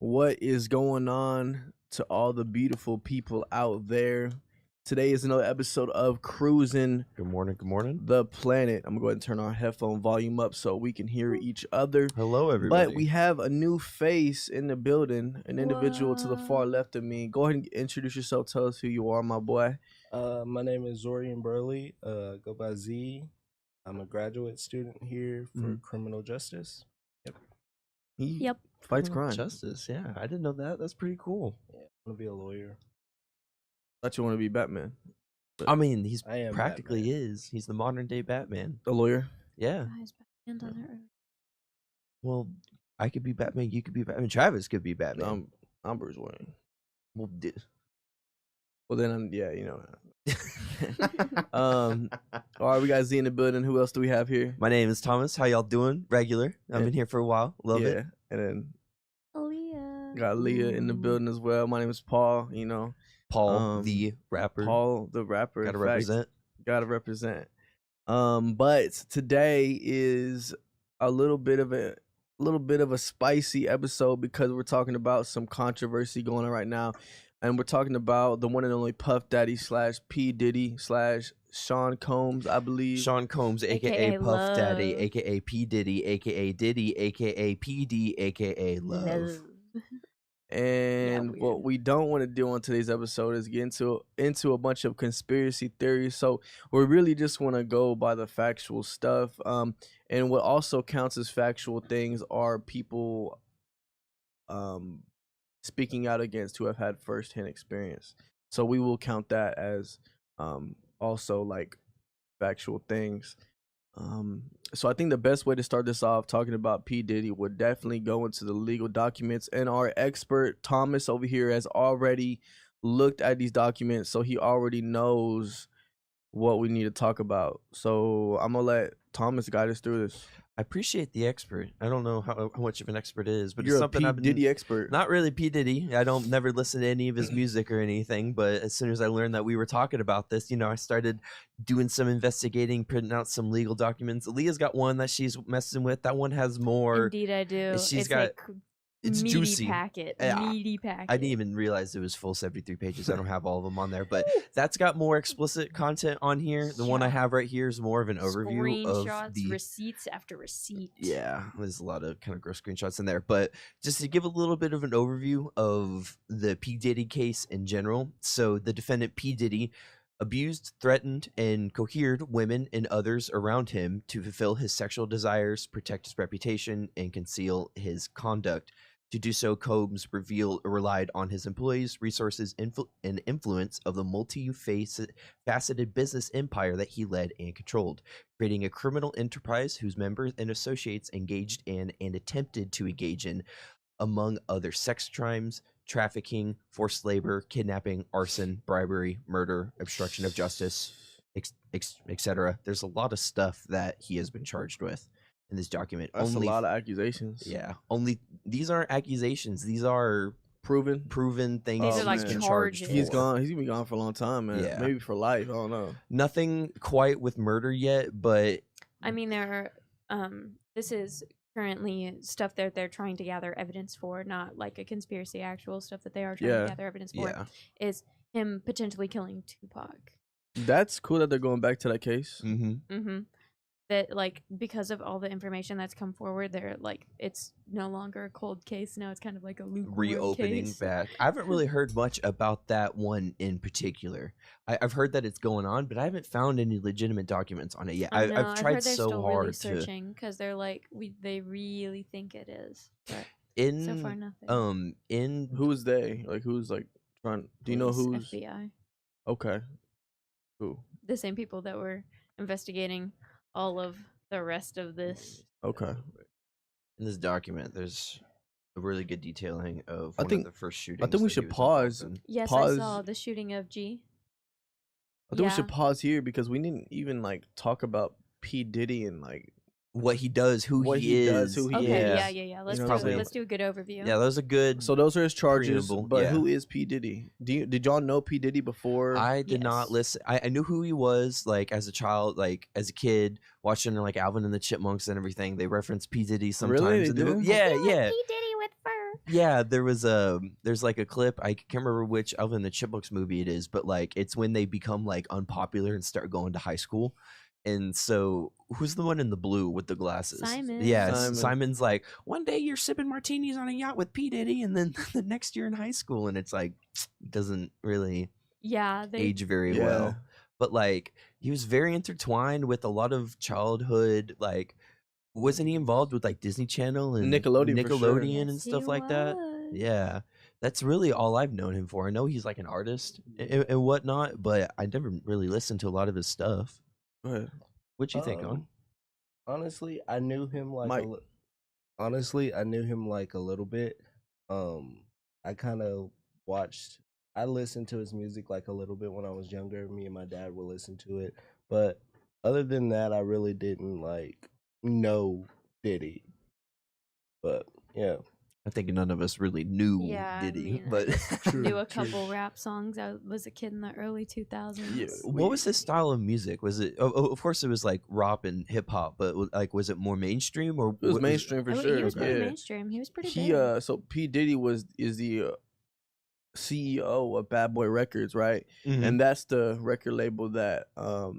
What is going on to all the beautiful people out there? Today is another episode of Cruisin, Good morning. Good morning. the planet. I'm going to go ahead and turn our headphone volume up so we can hear each other. Hello, everybody. But we have a new face in the building, an individual to the far left of me. Go ahead and introduce yourself. Tell us who you are, my boy. My name is Zorian Burley. Go by Z. I'm a graduate student here for criminal justice. He fights crime. Justice. Yeah, I didn't know that. That's pretty cool. Yeah, I want to be a lawyer. Thought you want to be Batman. I mean, I am practically Batman. is. He's the modern day Batman. A lawyer. Yeah. Guys, Batman's on there. Well, I could be Batman. You could be Batman. Travis could be Batman. I'm Bruce Wayne. Well, Then, yeah, you know. All right, we got Z in the building. Who else do we have here? My name is Thomas. How y'all doing? Regular. I've been here for a while. Love it. And then Aaliyah. got Leah in the building as well. My name is Paul. You know, Paul, the rapper. Paul, the rapper. Gotta represent. Gotta represent. But today is a little bit of a spicy episode because we're talking about some controversy going on right now. And we're talking about the one and only Puff Daddy / P. Diddy / Sean Combs, I believe. Sean Combs, a.k.a. Puff Daddy, a.k.a. P. Diddy, a.k.a. Diddy, a.k.a. PD, a.k.a. Love. And what we don't want to do on today's episode is get into a bunch of conspiracy theories. So we really just want to go by the factual stuff. And what also counts as factual things are people speaking out against who have had firsthand experience. So we will count that as also like factual things. So I think the best way to start this off talking about P. Diddy would definitely go into the legal documents, and our expert Thomas over here has already looked at these documents, so he already knows what we need to talk about. So I'm gonna let Thomas guide us through this. I appreciate the expert. I don't know how much of an expert it is, but You're it's a something P. I've been Diddy expert. Not really P. Diddy. I don't never listen to any of his music or anything, but as soon as I learned that we were talking about this, I started doing some investigating, printing out some legal documents. Aaliyah's got one that she's messing with. That one has more. Indeed, I do. She's got. It's meaty juicy. Packet. Yeah. Meaty packet. I didn't even realize it was full 73 pages. I don't have all of them on there, but that's got more explicit content on here. The one I have right here is more of an overview Screenshots, of the receipts after receipt. Yeah, there's a lot of kind of gross screenshots in there, but just to give a little bit of an overview of the P. Diddy case in general. So the defendant P. Diddy abused, threatened, and coerced women and others around him to fulfill his sexual desires, protect his reputation, and conceal his conduct. To do so, Combs relied on his employees, resources, and influence of the multi-faceted business empire that he led and controlled, creating a criminal enterprise whose members and associates engaged in and attempted to engage in, among other sex crimes, trafficking, forced labor, kidnapping, arson, bribery, murder, obstruction of justice, etc. There's a lot of stuff that he has been charged with in this document. That's a lot of accusations. Yeah. These aren't accusations. These are proven things. These are like he's been charges. charged He's for. gone. He's gonna be gone for a long time, man. Yeah. Maybe for life. I don't know. Nothing quite with murder yet, but I mean, there are, this is currently stuff that they're trying to gather evidence for, not like a conspiracy, actual stuff that they are trying to gather evidence for, is him potentially killing Tupac. That's cool that they're going back to that case. That, like, because of all the information that's come forward, they're like, it's no longer a cold case. Now it's kind of like a lukewarm reopening case. back. I haven't really heard much about that one in particular. I've heard that it's going on, but I haven't found any legitimate documents on it yet. I've tried heard they're so still hard really searching because they're like, they really think it is. But so far, nothing. Who's they? Like, who's like trying? Do you know who's FBI? Okay. Who? The same people that were investigating all of the rest of this. Okay. In this document, there's a really good detailing of I one think of the first shootings. I think we that he should was pause. involved in. Yes, Pause. I saw the shooting of G. I think we should pause here because we didn't even like talk about P. Diddy and like what he does, who what he is. does, who he Okay, is. yeah. Let's You know what I'm saying? let's do a good overview. Yeah, that was a good. So those are his charges. Preamble, But yeah. who is P. Diddy? Did y'all know P. Diddy before? I did not Yes. listen. I knew who he was, like as a child, like as a kid, watching like Alvin and the Chipmunks and everything. They reference P. Diddy sometimes. Really? They in the do? movie. Yeah. P. Diddy with fur. Yeah, there's like a clip, I can't remember which Alvin and the Chipmunks movie it is, but like it's when they become like unpopular and start going to high school. And so who's the one in the blue with the glasses? Simon. Yeah, Simon. Simon's like, one day you're sipping martinis on a yacht with P. Diddy, and then the next year in high school, and it's like doesn't really age very well. But like he was very intertwined with a lot of childhood, like wasn't he involved with like Disney Channel and Nickelodeon for sure. and Yes, stuff he like that? was. Yeah, that's really all I've known him for. I know he's like an artist and whatnot, but I never really listened to a lot of his stuff. Go ahead. What you think on? Honestly, I knew him like Mike. honestly, I knew him like a little bit. I kind of I listened to his music like a little bit when I was younger. Me and my dad would listen to it, but other than that, I really didn't like know Diddy. But yeah, I think none of us really knew Yeah, I Diddy, mean, I but True, Knew a true. couple rap songs. I was a kid in the early 2000s. Yeah. what was his style of music? Was it? Of course, it was like rock and hip hop, but like, was it more mainstream or It was what mainstream for He sure. was pretty Yeah. mainstream. He was pretty He big. so P Diddy is the CEO of Bad Boy Records, right? Mhm. And that's the record label that all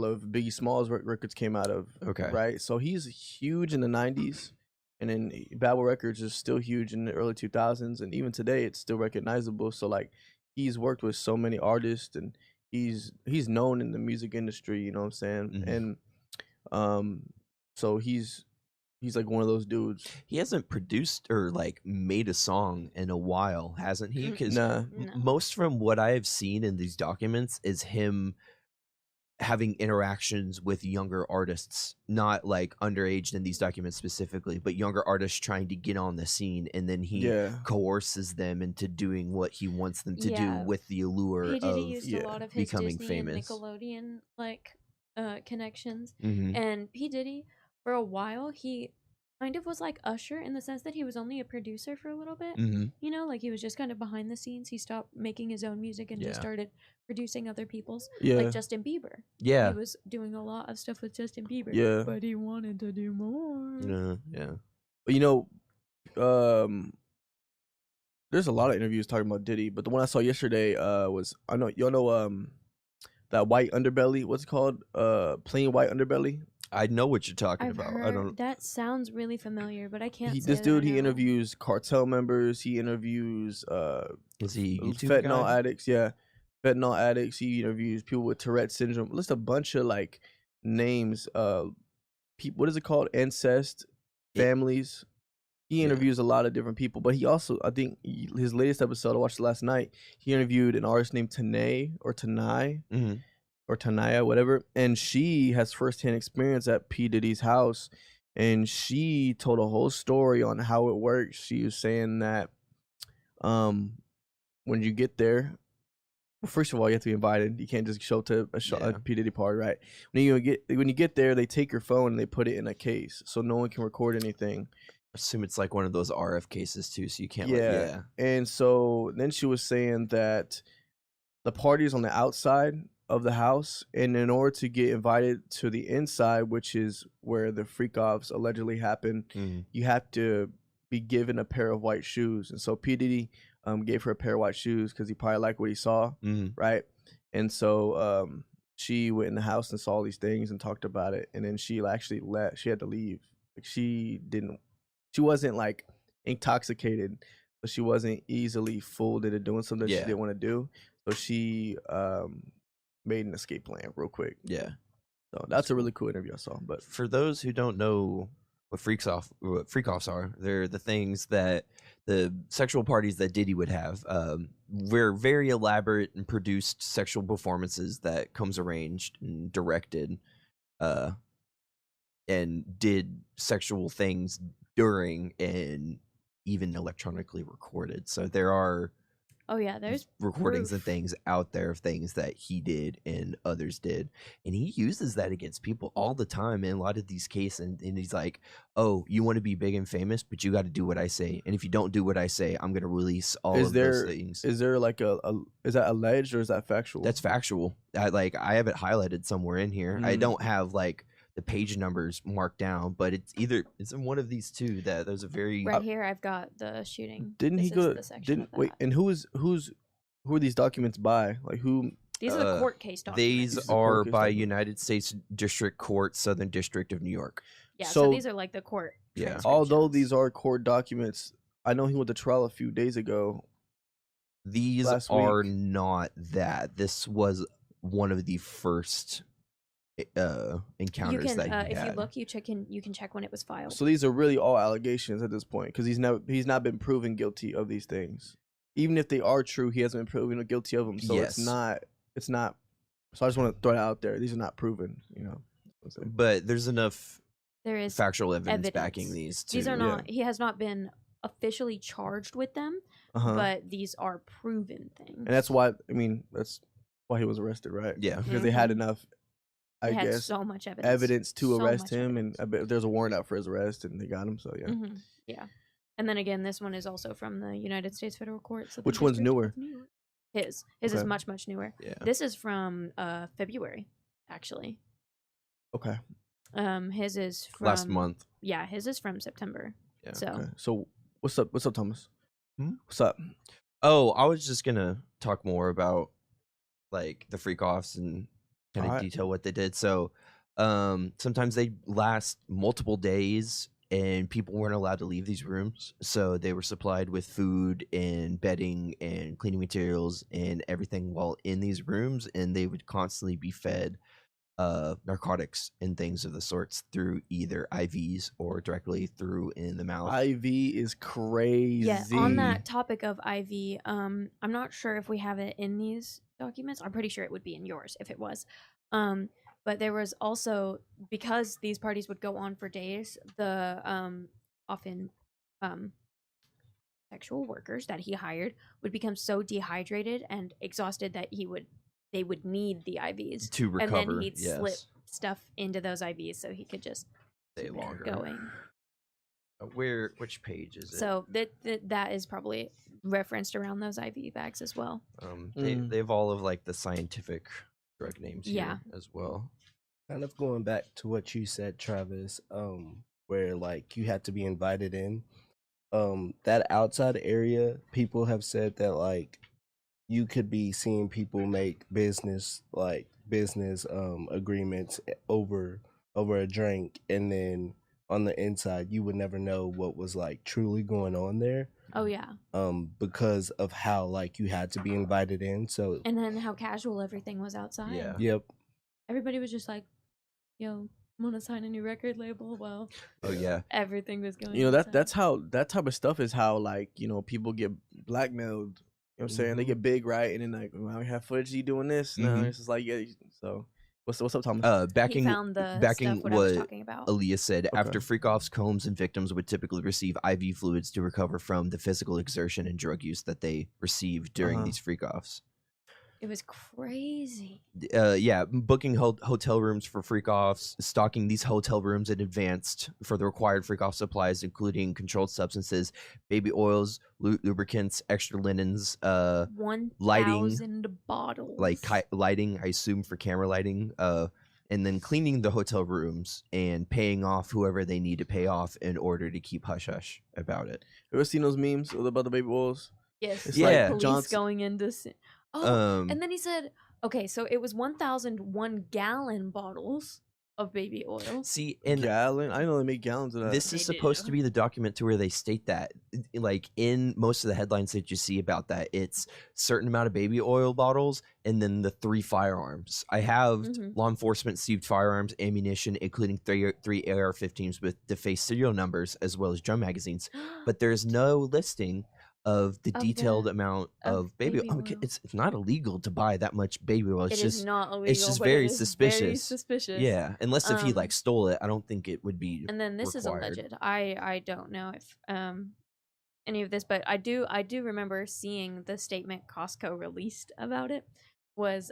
of Biggie Smalls records came out of. Okay. Right. So he's huge in the '90s, and then Bad Boy Records is still huge in the early 2000s, and even today it's still recognizable. So like he's worked with so many artists, and he's known in the music industry. You know what I'm saying? Mhm. And so he's like one of those dudes. He hasn't produced or like made a song in a while, hasn't he? Because Nah. No. most from what I have seen in these documents is him having interactions with younger artists, not like underage in these documents specifically, but younger artists trying to get on the scene, and then he Yeah. coerces them into doing what he wants them to Yeah. do with the allure He did of used yeah, a lot of his becoming Disney famous. and Nickelodeon like connections. Mhm. And P. Diddy, for a while, he kind of was like Usher in the sense that he was only a producer for a little bit. Mhm. You know, like he was just kind of behind the scenes. He stopped making his own music and just Yeah. started producing other people's. Yeah. Like Justin Bieber. Yeah. He was doing a lot of stuff with Justin Bieber. Yeah. But he wanted to do more. Yeah. But there's a lot of interviews talking about Diddy, but the one I saw yesterday was that white underbelly. What's it called? Plain white underbelly. I know what you're talking I've about. heard I don't. that sounds really familiar, but I can't. Say This that dude, I he know. interviews cartel members. He interviews Is he a YouTube fentanyl guy? addicts. Yeah, fentanyl addicts. He interviews people with Tourette syndrome. List a bunch of like names. What is it called? Incest families. He Yeah. interviews a lot of different people, but he also, I think, his latest episode I watched last night. He interviewed an artist named Tanay or Tanai. Mhm. Or Tanaya, whatever, and she has firsthand experience at P. Diddy's house, and she told a whole story on how it works. She was saying that when you get there, well, first of all, you have to be invited. You can't just show up to Yeah. a P. Diddy party, right? When you get there, they take your phone and they put it in a case, so no one can record anything. Assume it's like one of those RF cases too, so you can't. Yeah. And so then she was saying that the party is on the outside of the house, and in order to get invited to the inside, which is where the freak-offs allegedly happened, Mhm. you have to be given a pair of white shoes. And so P. Diddy gave her a pair of white shoes because he probably liked what he saw, Mhm. right? And so she went in the house and saw all these things and talked about it, and then she actually left. She had to leave. Like she wasn't like intoxicated, but she wasn't easily fooled into doing something she Yeah. didn't want to do. So she made an escape plan real quick. Yeah. So that's a really cool interview I saw. But For those who don't know what freak-offs are, they're the things that the sexual parties that Diddy would have. Were very elaborate and produced sexual performances that comes arranged and directed, and did sexual things during and even electronically recorded. So there are Oh yeah, there's recordings and proof. things out there of things that he did and others did, and he uses that against people all the time in a lot of these cases. And he's like, oh, you want to be big and famous, but you got to do what I say, and if you don't do what I say, I'm going to release all of those things. Is there like is that alleged or is that factual? That's factual. I have it highlighted somewhere in here. I Mm. don't have like the page numbers marked down, but it's in one of these two that there's a very Right here, I've got the shooting. Didn't he This is go? the section of Wait, that. and who are these documents by? Like who? These are the court case documents. These These are court are case by documents. United States District Court, Southern District of New York. Yeah, so So- these are like the court. Yeah. Although transcriptions. these are court documents, I know he went to trial a few days ago. These Last are week. not that. This was one of the first you encounters can, that he if had. you look, you can check when it was filed. So these are really all allegations at this point because he's not been proven guilty of these things. Even if they are true, he hasn't been proven guilty of them. So Yes. it's not. So I just want to throw it out there. These are not proven. But there's enough There is factual evidence backing evidence. these. These are too. not. He has not been officially charged with them, Uh-huh. but these are proven things. And that's why that's why he was arrested, right? Yeah. Because they had Mhm. enough, I They had guess, so much evidence to So arrest much him, evidence. and I bet there's a warrant out for his arrest, and they got him. So yeah. Mhm. Yeah, and then again, this one is also from the United States Federal Court. So Which one's newer? His is Okay. much newer. Yeah. This is from February, actually. Okay. His is from Last month. Yeah, his is from September. Yeah. So Okay. So what's up? What's up, Thomas? Hmm? What's up? Oh, I was just gonna talk more about like the freak offs and kind of Alright. detail what they did. So sometimes they last multiple days and people weren't allowed to leave these rooms. So they were supplied with food and bedding and cleaning materials and everything while in these rooms, and they would constantly be fed narcotics and things of the sorts through either IVs or directly through in the mouth. IV is crazy. yeah, on that topic of IV, I'm not sure if we have it in these documents. I'm pretty sure it would be in yours if it was. But there was also, because these parties would go on for days, the often sexual workers that he hired would become so dehydrated and exhausted that they would need the IVs to recover, and then he'd yes. slip stuff into those IVs so he could just Stay keep it longer. going. Which page is it? So that is probably referenced around those IV bags as well. They have all of like the scientific drug names Yeah. here as well. Kind of going back to what you said, Travis, where like you had to be invited in. That outside area, people have said that like you could be seeing people make business agreements over a drink, and then on the inside you would never know what was like truly going on there. Oh yeah. Because of how like you had to be invited in. So And then how casual everything was outside. Yeah. yep. Everybody was just like, yo, I'm gonna sign a new record label. Well, Oh yeah. everything was going That's outside. how that type of stuff is how like people get blackmailed. You know what I'm saying? They get big, right? And then like, well, we have footage of you doing this. No, Mhm. it's just like, yeah. So what's up, Thomas? Backing he found the backing stuff what I was what talking about. Aaliyah said, after Okay. freak-offs, Combs and victims would typically receive IV fluids to recover from the physical exertion and drug use that they received during Uh-huh. these freak-offs. It was crazy. Yeah, booking hotel rooms for freak-offs, stocking these hotel rooms in advance for the required freak-off supplies, including controlled substances, baby oils, lubricants, extra linens, 1,000 bottles. like lighting, I assume for camera lighting, and then cleaning the hotel rooms and paying off whoever they need to pay off in order to keep hush hush about it. You ever seen those memes about the baby oils? Yes. It's like Police Johnson- going into. Oh, Um, and then he said, okay, so it was 1,001 gallon bottles of baby oil. See, and Gallon? I know they make gallons of that. this They is supposed do. to be the document to where they state that, like in most of the headlines that you see about that, it's certain amount of baby oil bottles and then the 3 firearms. I have Mhm. law enforcement seized firearms, ammunition, including three AR-15s with defaced serial numbers as well as drum magazines, but there's no listing of the Of detailed the- amount of of baby baby oil. oil. It's not illegal to buy that much baby oil. It's It just is not illegal. it's just but very it is Very suspicious. suspicious. yeah, unless if he Um, like stole it, I don't think it would be. And then this is required. alleged. I don't know if any of this, but I do remember seeing the statement Costco released about it. Was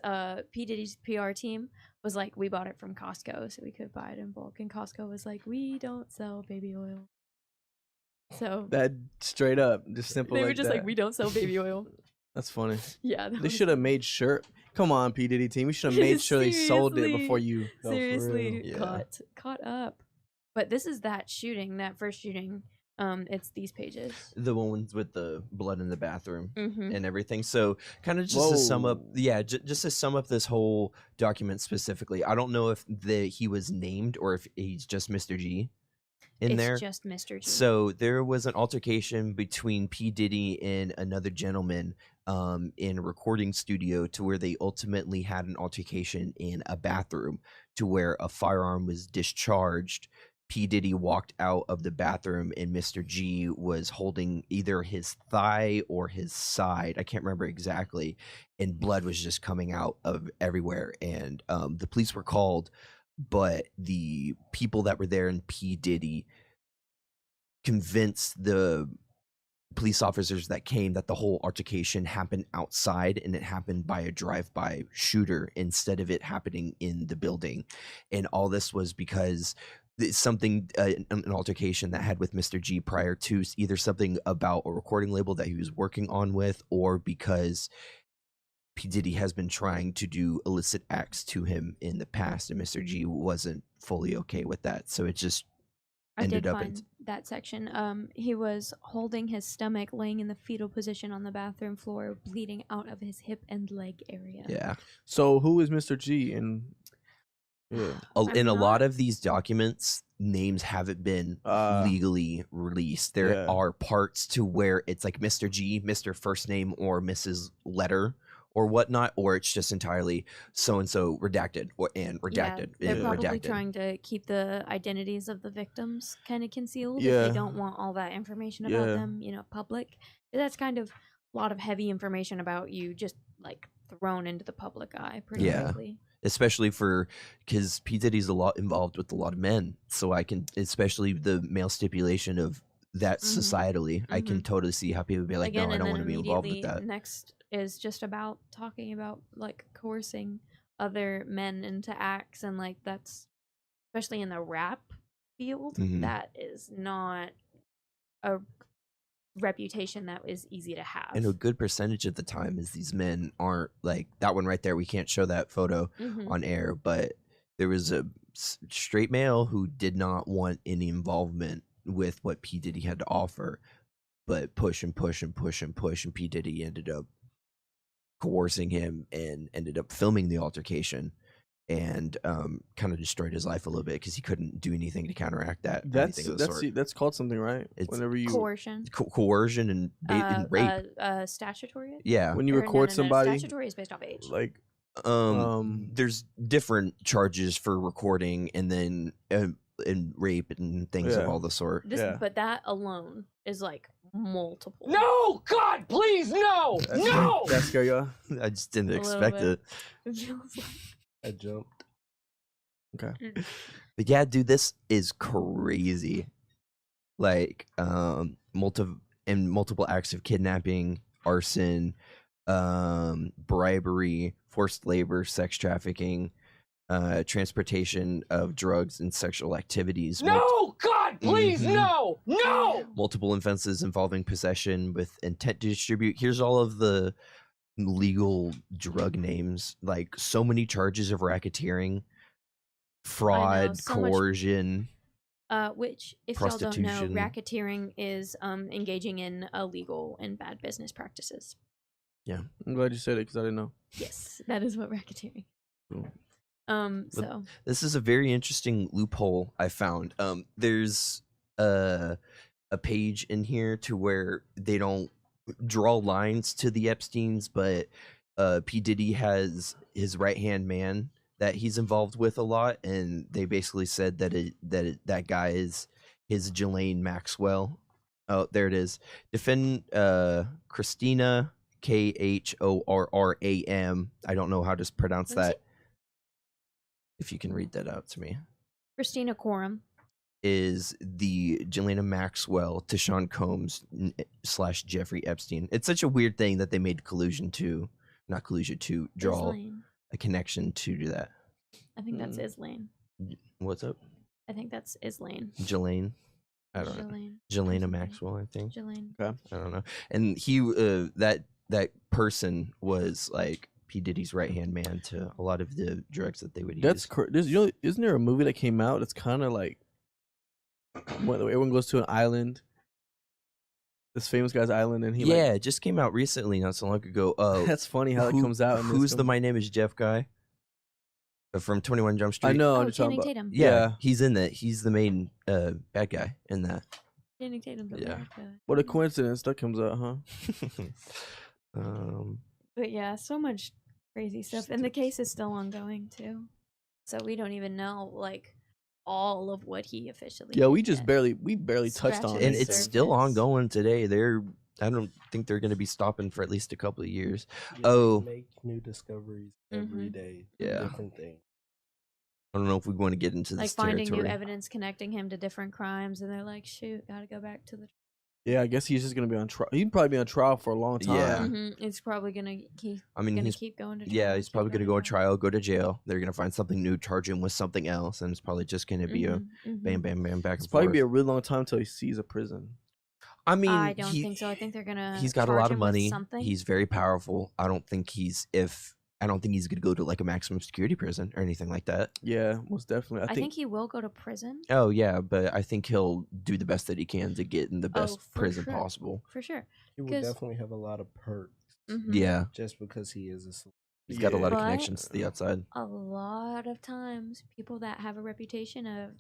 P Diddy's PR team was like, we bought it from Costco, so we could buy it in bulk, and Costco was like, we don't sell baby oil. So That straight up, just simple. they were like just that. like, we don't sell baby oil. That's funny. Yeah, They should have made sure. Come on, P Diddy team. We should have made sure they sold it before you. Seriously, Yeah. caught up. But this is that shooting, that first shooting. It's these pages. The ones with the blood in the bathroom Mm-hmm. and everything. So kind of just to sum up, Whoa. yeah, just to sum up this whole document specifically, I don't know if he was named or if he's just Mr. G in It's there. just Mr. G. So there was an altercation between P. Diddy and another gentleman in a recording studio to where they ultimately had an altercation in a bathroom to where a firearm was discharged. P. Diddy walked out of the bathroom and Mr. G was holding either his thigh or his side. I can't remember exactly. And blood was just coming out of everywhere. And the police were called, but the people that were there in P. Diddy convinced the police officers that came that the whole altercation happened outside and it happened by a drive-by shooter instead of it happening in the building. And all this was because it's something an altercation that had with Mr. G prior to, either something about a recording label that he was working on with, or because P. Diddy has been trying to do illicit acts to him in the past and Mr. G wasn't fully okay with that. So it just I did find that section. He was holding his stomach, laying in the fetal position on the bathroom floor, bleeding out of his hip and leg area. Yeah. So who is Mr. G? And yeah, in a lot of these documents, names haven't been legally released. There are parts to where it's like Mr. G, Mr. First Name, or Mrs. Letter, or whatnot, or it's just entirely so and so redacted and redacted. Yeah, they're probably redacted. trying to keep the identities of the victims kind of concealed. Yeah. If they don't want all that information about them, public. That's kind of a lot of heavy information about you just like thrown into the public eye pretty quickly. Especially because P. Diddy's a lot involved with a lot of men, so I can, especially the male stipulation of that societally, I can totally see how people would be like, no, I don't want to be involved with that. Next is just about talking about like coercing other men into acts, and like that's especially in the rap field, that is not a reputation that is easy to have. And a good percentage of the time is these men aren't like that one right there. We can't show that photo on air, but there was a straight male who did not want any involvement with what P. Diddy had to offer, but push and push and push and push, and P. Diddy ended up coercing him and ended up filming the altercation and kind of destroyed his life a little bit because he couldn't do anything to counteract that. That's called something, right? It's whenever you coercion and rape, statutory. Yeah, when you record somebody, statutory is based off age. Like there's different charges for recording and then and rape and things of all the sort. But that alone is like multiple. No, God, please, no, no. That scare you? I just didn't expect it. I jumped. Okay. But yeah, dude, this is crazy. Like, multiple acts of kidnapping, arson, bribery, forced labor, sex trafficking, transportation of drugs and sexual activities. No, God, please, no, no. Multiple offenses involving possession with intent to distribute. Here's all of the legal drug names, like so many charges of racketeering, fraud, coercion, which if y'all don't know, racketeering is engaging in illegal and bad business practices. Yeah, I'm glad you said it because I didn't know. Yes, that is what racketeering. Cool. So this is a very interesting loophole I found. There's a page in here to where they don't draw lines to the Epsteins, but P. Diddy has his right-hand man that he's involved with a lot, and they basically said that that guy is his Ghislaine Maxwell. Oh, there it is. Defend Christina, Khorram. I don't know how to pronounce that. If you can read that out to me. Christina Khorram is the Jelena Maxwell to Sean Combs / Jeffrey Epstein. It's such a weird thing that they made not collusion to draw a connection to do that. I think that's Islane. What's up? I think that's Islane. Jelaine. I don't know. Jelena Maxwell, I think. Jelaine. Okay. I don't know. And he that that person was like P Diddy's right hand man to a lot of the drugs that they would That's use. isn't there a movie that came out? It's kind of like when everyone goes to an island, this famous guy's island, and it just came out recently, not so long ago. That's funny how it comes out. Who's the My Name Is Jeff guy from 21 Jump Street? I know. Oh, Channing Tatum. Yeah, he's in that. He's the main bad guy in that. Channing Tatum. Yeah. What a coincidence that comes out, huh? But yeah, so much crazy stuff, and the case is still ongoing too. So we don't even know like all of what he officially. Yeah, we did just yet. barely touched on Scratching it. And the it's still surface. ongoing today. I don't think they're going to be stopping for at least a couple of years. Yeah, Oh. they make new discoveries every day. Yeah. Different things. I don't know if we want to get into like this finding territory. new evidence connecting him to different crimes, and they're like, "Shoot, gotta go back to the." Yeah, I guess he's just gonna be on trial. He'd probably be on trial for a long time. Yeah. It's probably gonna keep. I mean, Gonna keep going to. Trial, yeah, he's probably going to go on trial. trial, go to jail. They're going to find something new, charge him with something else, and it's probably just going to be a bam, bam, bam, back It's and probably forth. be a really long time until he sees a prison. I mean, I don't think so. I think they're gonna. he's got a charge lot of him with money. Something. He's very powerful. I don't think he's going to go to like a maximum security prison or anything like that. Yeah, most definitely. I think he will go to prison Oh yeah, but I think he'll do the best that he can to get in the best for prison sure. possible. for sure. He will 'Cause- definitely have a lot of perks Yeah, just because he is a celebrity. he's got a lot of But- connections to the outside. A lot of times, people that have a reputation of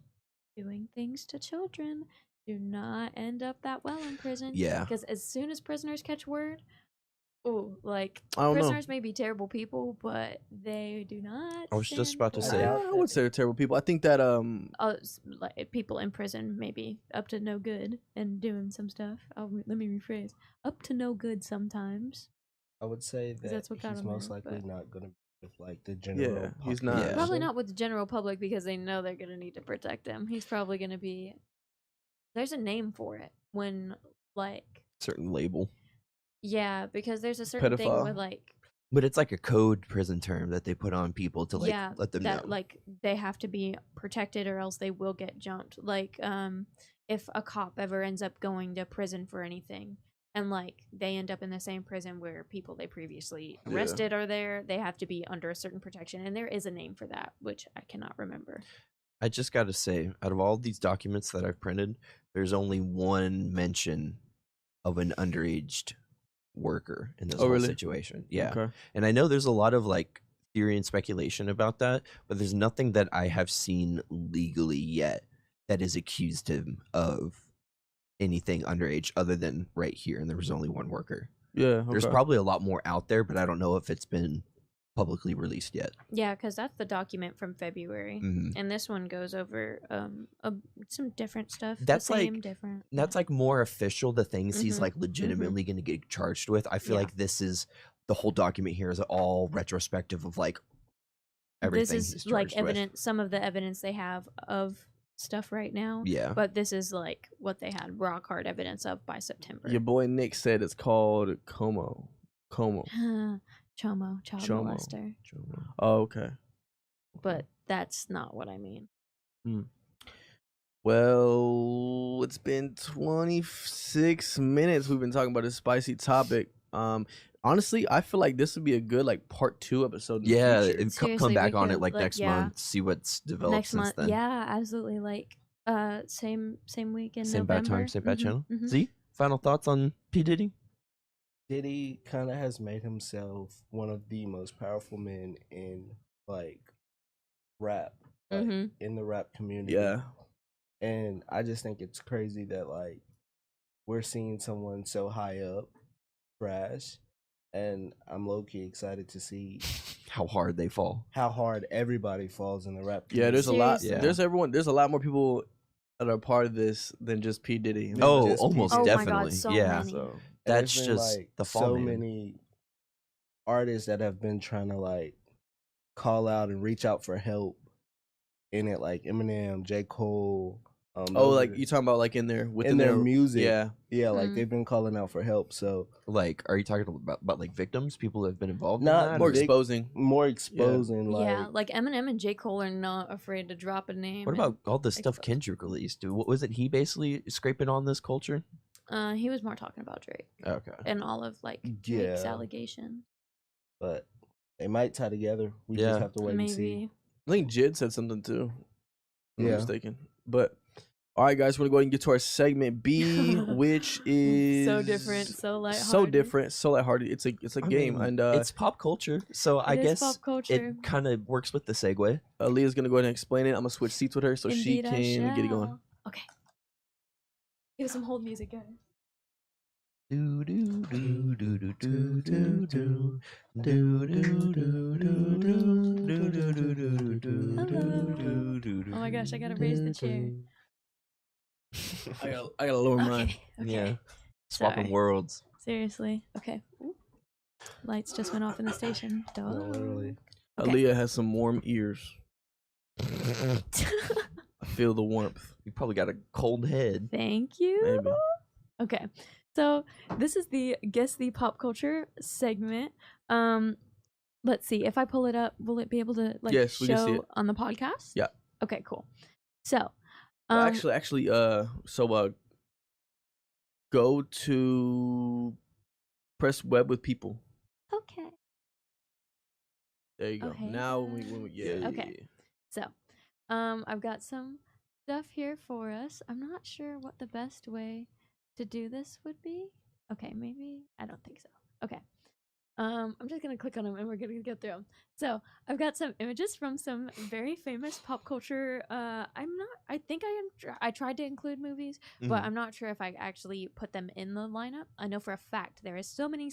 doing things to children do not end up that well in prison. Yeah. Because as soon as prisoners catch word, like I don't know. prisoners may be terrible people, but they do not. I was just stand about to for say. I would say they're terrible people. I think that like people in prison maybe up to no good and doing some stuff. Let me rephrase: up to no good sometimes. I would say that that's what got he's him most in, likely but- not going to be with like the general. Yeah, he's not. Yeah. Probably not with the general public because they know they're gonna need to protect him. He's probably gonna be. There's a name for it when like. Certain label, Yeah, because there's a certain thing Pedophile. with like but it's like a code prison term that they put on people to like yeah let them that know. like they have to be protected or else they will get jumped. Like if a cop ever ends up going to prison for anything and like they end up in the same prison where people they previously Yeah. arrested are there, they have to be under a certain protection, and there is a name for that which I cannot remember. I just got to say, out of all these documents that I've printed, there's only one mention of an underaged worker in this Oh, whole really? situation. Yeah. Okay. And I know there's a lot of like theory and speculation about that, but there's nothing that I have seen legally yet that has accused him of anything underage other than right here. And there was only one worker. Yeah. There's okay. probably a lot more out there, but I don't know if it's been publicly released yet. Yeah, because that's the document from February. Mhm. And this one goes over some different stuff. That's the same, like- different. That's like more official, the things he's Mhm, like legitimately going to get charged with. I feel Yeah. like this is the whole document here is all retrospective of like everything This he's is like charged with. evidence, some of the evidence they have of stuff right now. Yeah. But this is like what they had rock hard evidence of by September. Your boy Nick said it's called Como. Chomo, child Chomo. molester. Oh, okay. But that's not what I mean. Well, it's been 26 minutes. We've been talking about this spicy topic. Honestly, I feel like this would be a good like part 2 episode. In Yeah, the future. and come Seriously, back we on it could, like like, next yeah. month, see what's developed Next since month, then. yeah, absolutely. Like, same week in Same November. bad time, same bad Mhm, channel. mhm. Z, final thoughts on P Diddy? Diddy kind of has made himself one of the most powerful men in like rap, like, Mhm. in the rap community. Yeah. And I just think it's crazy that like we're seeing someone so high up crash, and I'm low key excited to see How hard they fall. how hard everybody falls in the rap. Yeah, there's a lot. Seriously. Yeah. There's a lot more people that are part of this than just P Diddy. Oh, just almost P. Oh my God, definitely. so yeah. many. So And That's there's been, just like, the fall so man. many artists that have been trying to like call out and reach out for help in it, like Eminem, J. Cole. oh, those like are- you talking about like in their in their music. Yeah. Yeah, like Mhm. they've been calling out for help. So Like, are you talking about like victims, people that have been involved Not in that? More or- big- exposing. more exposing, Yeah, like like Eminem and J. Cole are not afraid to drop a name. What and about all the stuff expose. Kendrick released? What wasn't he basically scraping on this culture? He was more talking about Drake Okay. and all of like Drake's Yeah. allegations. But they might tie together. We Yeah. just have to wait and see. Maybe. I think Jid said something too. If I'm not Yeah. mistaken. But all right, guys, we're gonna go ahead and get to our segment B, which is So different, so lighthearted. So different, so lighthearted. It's a I game, mean, and it's pop culture, so I It is guess pop culture. it kind of works with the segue. Aaliyah's gonna go ahead and explain it. I'm gonna switch seats with her so she Indeed, I can get it going. shall. Okay. Give some hold music, guys. Do do do do do do do do do do do do do do do do. Oh my gosh, I gotta raise the chair. I gotta lower mine. Okay. Yeah, swapping Sorry. worlds. Seriously. Okay. Ooh. Lights just went off in the station. Duh. No, literally. Okay. Aaliyah has some warm ears. I feel the warmth. You probably got a cold head. Thank you. Maybe. Okay. So this is the Guess the Pop Culture segment. Let's see. If I pull it up, will it be able to like Yes, we can see show it. on the podcast? Yeah. Okay, cool. So Well, go to press web with people. okay. There you go. Okay. Now when we yeah. Okay. So, I've got some stuff here for us. I'm not sure what the best way to do this would be. Okay, maybe I don't think so. Okay. I'm just gonna click on them and we're gonna get through them. So I've got some images from some very famous pop culture. I tried to include movies, but I'm not sure if I actually put them in the lineup. I know for a fact there is so many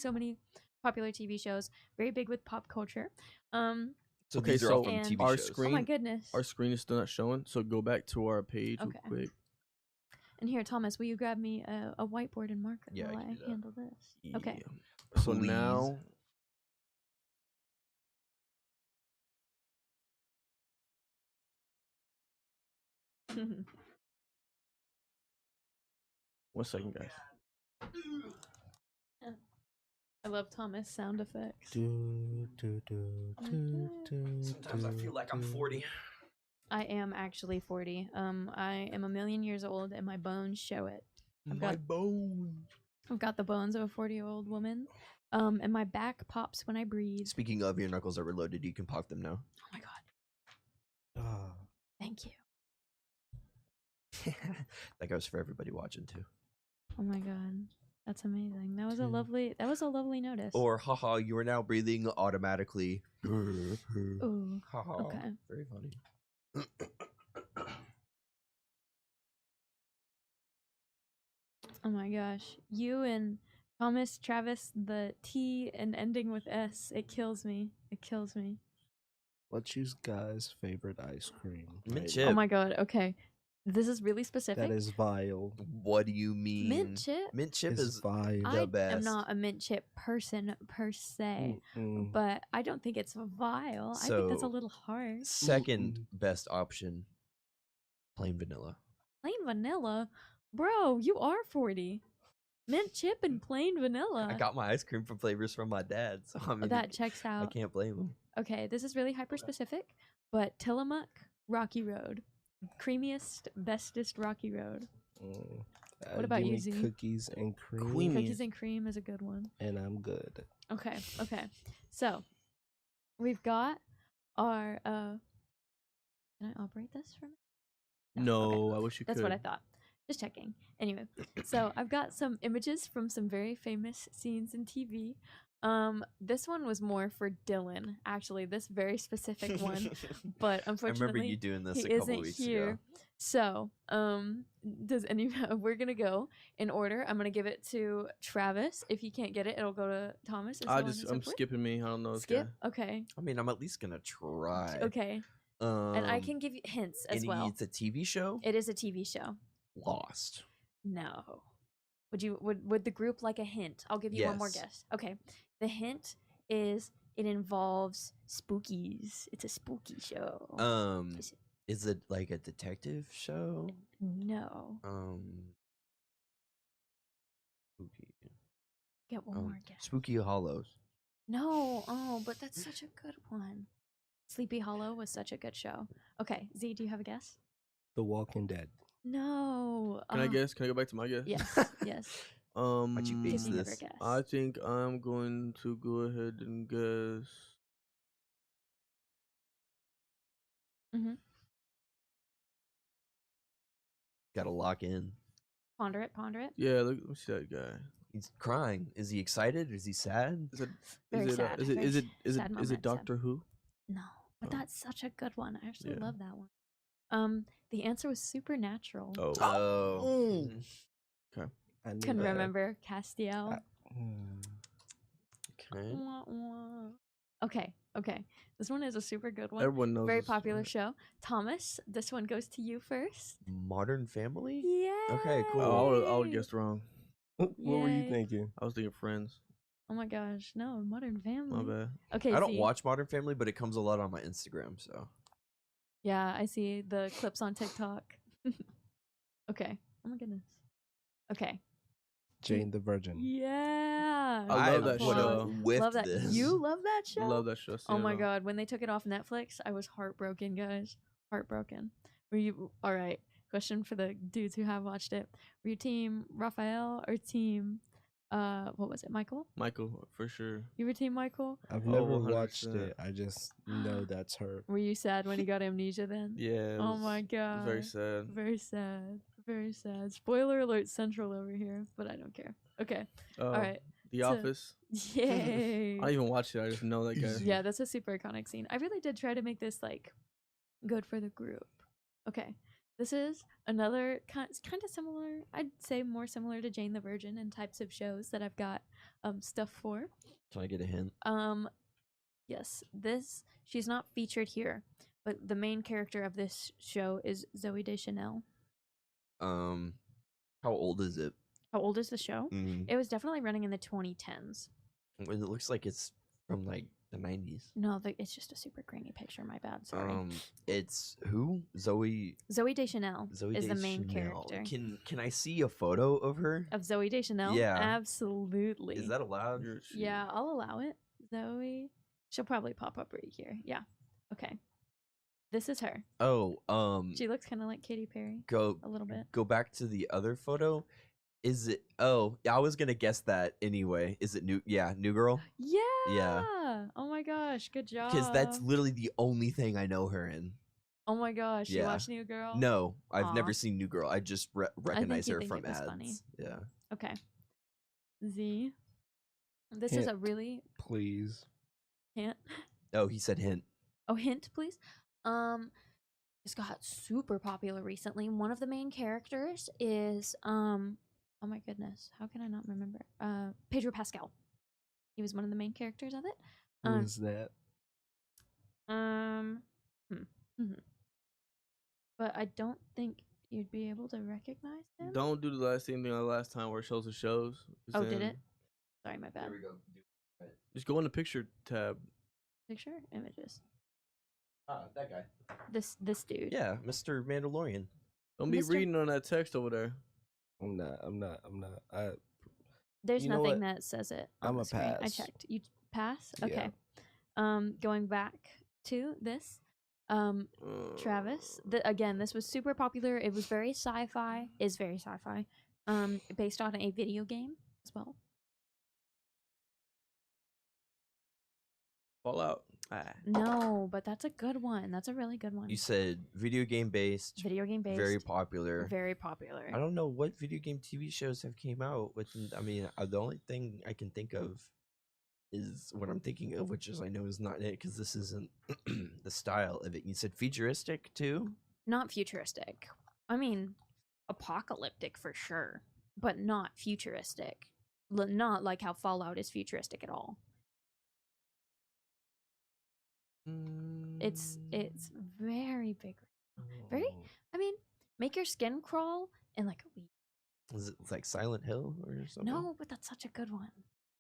popular TV shows, very big with pop culture. So Okay, these are so all from and TV our shows. screen- Oh my goodness. Our screen is still not showing, so go back to our page Okay. real quick. And here, Thomas, will you grab me a whiteboard and marker Yeah, I while can I do that. handle this? Okay. Yeah. So Please. now one second, guys. I love Thomas sound effects. Sometimes I feel like I'm 40. I am actually 40. I am a million years old and my bones show it. I've got the bones of a 40-year-old woman. And my back pops when I breathe. Speaking of, your knuckles are reloaded. You can pop them now. Oh my god. Thank you. That goes for everybody watching too. Oh my god. That's amazing. That was a lovely notice. Or haha, you are now breathing automatically. Ooh. Haha. Okay. Very funny. Oh my gosh. You and Thomas, Travis, the T and ending with S, it kills me. It kills me. Let's use Guy's favorite ice cream. Mint right chip. now. Oh my god, okay. This is really specific. That is vile. What do you mean? Mint chip? Mint chip It's is vile. the I am best. not a mint chip person per se, Mm-mm. but I don't think it's vile. I think that's a So, little harsh. Second best option, plain vanilla. Plain vanilla? Bro, you are 40. Mint chip and plain vanilla. I got my ice cream from flavors from my dad, so I mean, That checks I out. can't blame him. Okay, this is really hyper specific, but Tillamook, Rocky Road. Creamiest, bestest Rocky Road. What about give you, me Z? Cookies and cream, Creamy. Cookies and cream is a good one. and I'm good. Okay. So, we've got our can I operate this for me? No, okay. I wish you That's could. what I thought. Just checking. Anyway, so I've got some images from some very famous scenes in TV. This one was more for Dylan, actually, this very specific one. But I unfortunately, remember you doing this he a couple isn't weeks here. ago. So, we're gonna go in order. I'm gonna give it to Travis. If he can't get it, it'll go to Thomas. And so on and so I'm forth. skipping me. I don't know this Skip. guy. Okay. I mean, I'm at least gonna try. Okay. And I can give you hints as and well. It's a TV show. It is a TV show. Lost. No. Would the group like a hint? I'll give you one more Yes. guess. Okay. The hint is it involves spookies. It's a spooky show. Is it like a detective show? No. Spooky. Get one more guess. Spooky Hollows. No. Oh, but that's such a good one. Sleepy Hollow was such a good show. Okay, Z, do you have a guess? The Walking Dead. No. Can I guess? Can I go back to my guess? Yes. Yes. Why'd you base Give me this? another guess. I think I'm going to go ahead and guess. Mm-hmm. Gotta lock in. Ponder it. Ponder it. Yeah, let me see that guy. He's crying. Is he excited? Is he sad? Is it? Very Is it? sad. Is it? Very Is it? Is it? sad Is moment, it sad. Doctor Who? No, but Oh. that's such a good one. I actually Yeah. love that one. The answer was Supernatural. Oh. Oh. I knew Couldn't that. remember Castiel. Okay. Wah, wah. Okay. This one is a super good one. Everyone knows. Very this, popular right? show. Thomas, this one goes to you first. Modern Family? Yeah. Okay, cool. Oh, I would guessed wrong. What were you Yay. thinking? I was thinking Friends. Oh my gosh, no, Modern Family. My bad. Okay, I don't Z. watch Modern Family, but it comes a lot on my Instagram, so. Yeah, I see the clips on TikTok. Okay. Oh my goodness. Okay. Jane the Virgin. Yeah. I love that would show. have whiffed Love that. this. You love that show? Love that show. Oh my Cinnamon. god, when they took it off Netflix, I was heartbroken, guys. Heartbroken. Were you all right? Question for the dudes who have watched it. Were you team Raphael or team what was it, Michael? Michael, for sure. You were team Michael? I've Oh, never watched 100%. it. I just know that's her. Were you sad when he got amnesia then? Yeah. It Oh was- my it was god. very sad. Very sad. Very sad. Spoiler alert central over here, but I don't care. Okay. Oh, All right. The so- Office. Yay. I don't even watch it. I just know that guy. Yeah, that's a super iconic scene. I really did try to make this like good for the group. Okay. This is another kind of similar, I'd say more similar to Jane the Virgin and types of shows that I've got stuff for. Can I get a hint? Yes, she's not featured here, but the main character of this show is Zoe Deschanel. How old is it? How old is the show? Mm. It was definitely running in the 2010s. It looks like it's from like the 90s. No, it's just a super grainy picture. My bad. Sorry. It's who? Zoe Zoe Deschanel Zoe is the main Deschanel. character. Can I see a photo of her? Of Zoe Deschanel? Yeah. Absolutely. Is that allowed? Yeah, I'll allow it. Zoe. She'll probably pop up right here. Yeah. Okay. This is her. Oh, She looks kind of like Katy Perry go a little bit. go back to the other photo. Is it? Oh, yeah, I was gonna guess that anyway. Is it new? Yeah, New Girl. Yeah. Oh my gosh. Good job. Because that's literally the only thing I know her in. Oh my gosh. You Yeah. watched New Girl? No, I've Aw. never seen New Girl. I just recognize you'd her think from it was ads. funny. Yeah. Okay. Z. This is a Hint. really Please. hint. Oh, he said hint. Oh, hint, please. It's got super popular recently. One of the main characters is oh my goodness, how can I not remember? Pedro Pascal. He was one of the main characters of it. Who is that? But I don't think you'd be able to recognize him. Don't do the same thing like last time where it shows the shows. Oh, did Then it? Sorry, my bad. go. Just go in the picture tab. Picture images. Ah, that guy. This dude. Yeah, Mr. Mandalorian. Don't be Mr. reading on that text over there. I'm not. There's You know nothing what? that says it on I'm the a screen. I pass. checked. You pass? Yeah. Okay. Going back to this. Travis. Again, this was super popular. It was very sci-fi. Is very sci-fi. Based on a video game as well. Fallout. No, but that's a good one. That's a really good one. You said video game based, Video game based. very popular. Very popular. I don't know what video game TV shows have came out with. I mean, the only thing I can think of is what I'm thinking of, which is I know is not it because this isn't the style of it. You said futuristic too. Not futuristic. I mean, apocalyptic for sure, but not futuristic. Not like how Fallout is futuristic at all. It's very big. Very. I mean, make your skin crawl in like a week. Is it like Silent Hill or something? No, but that's such a good one.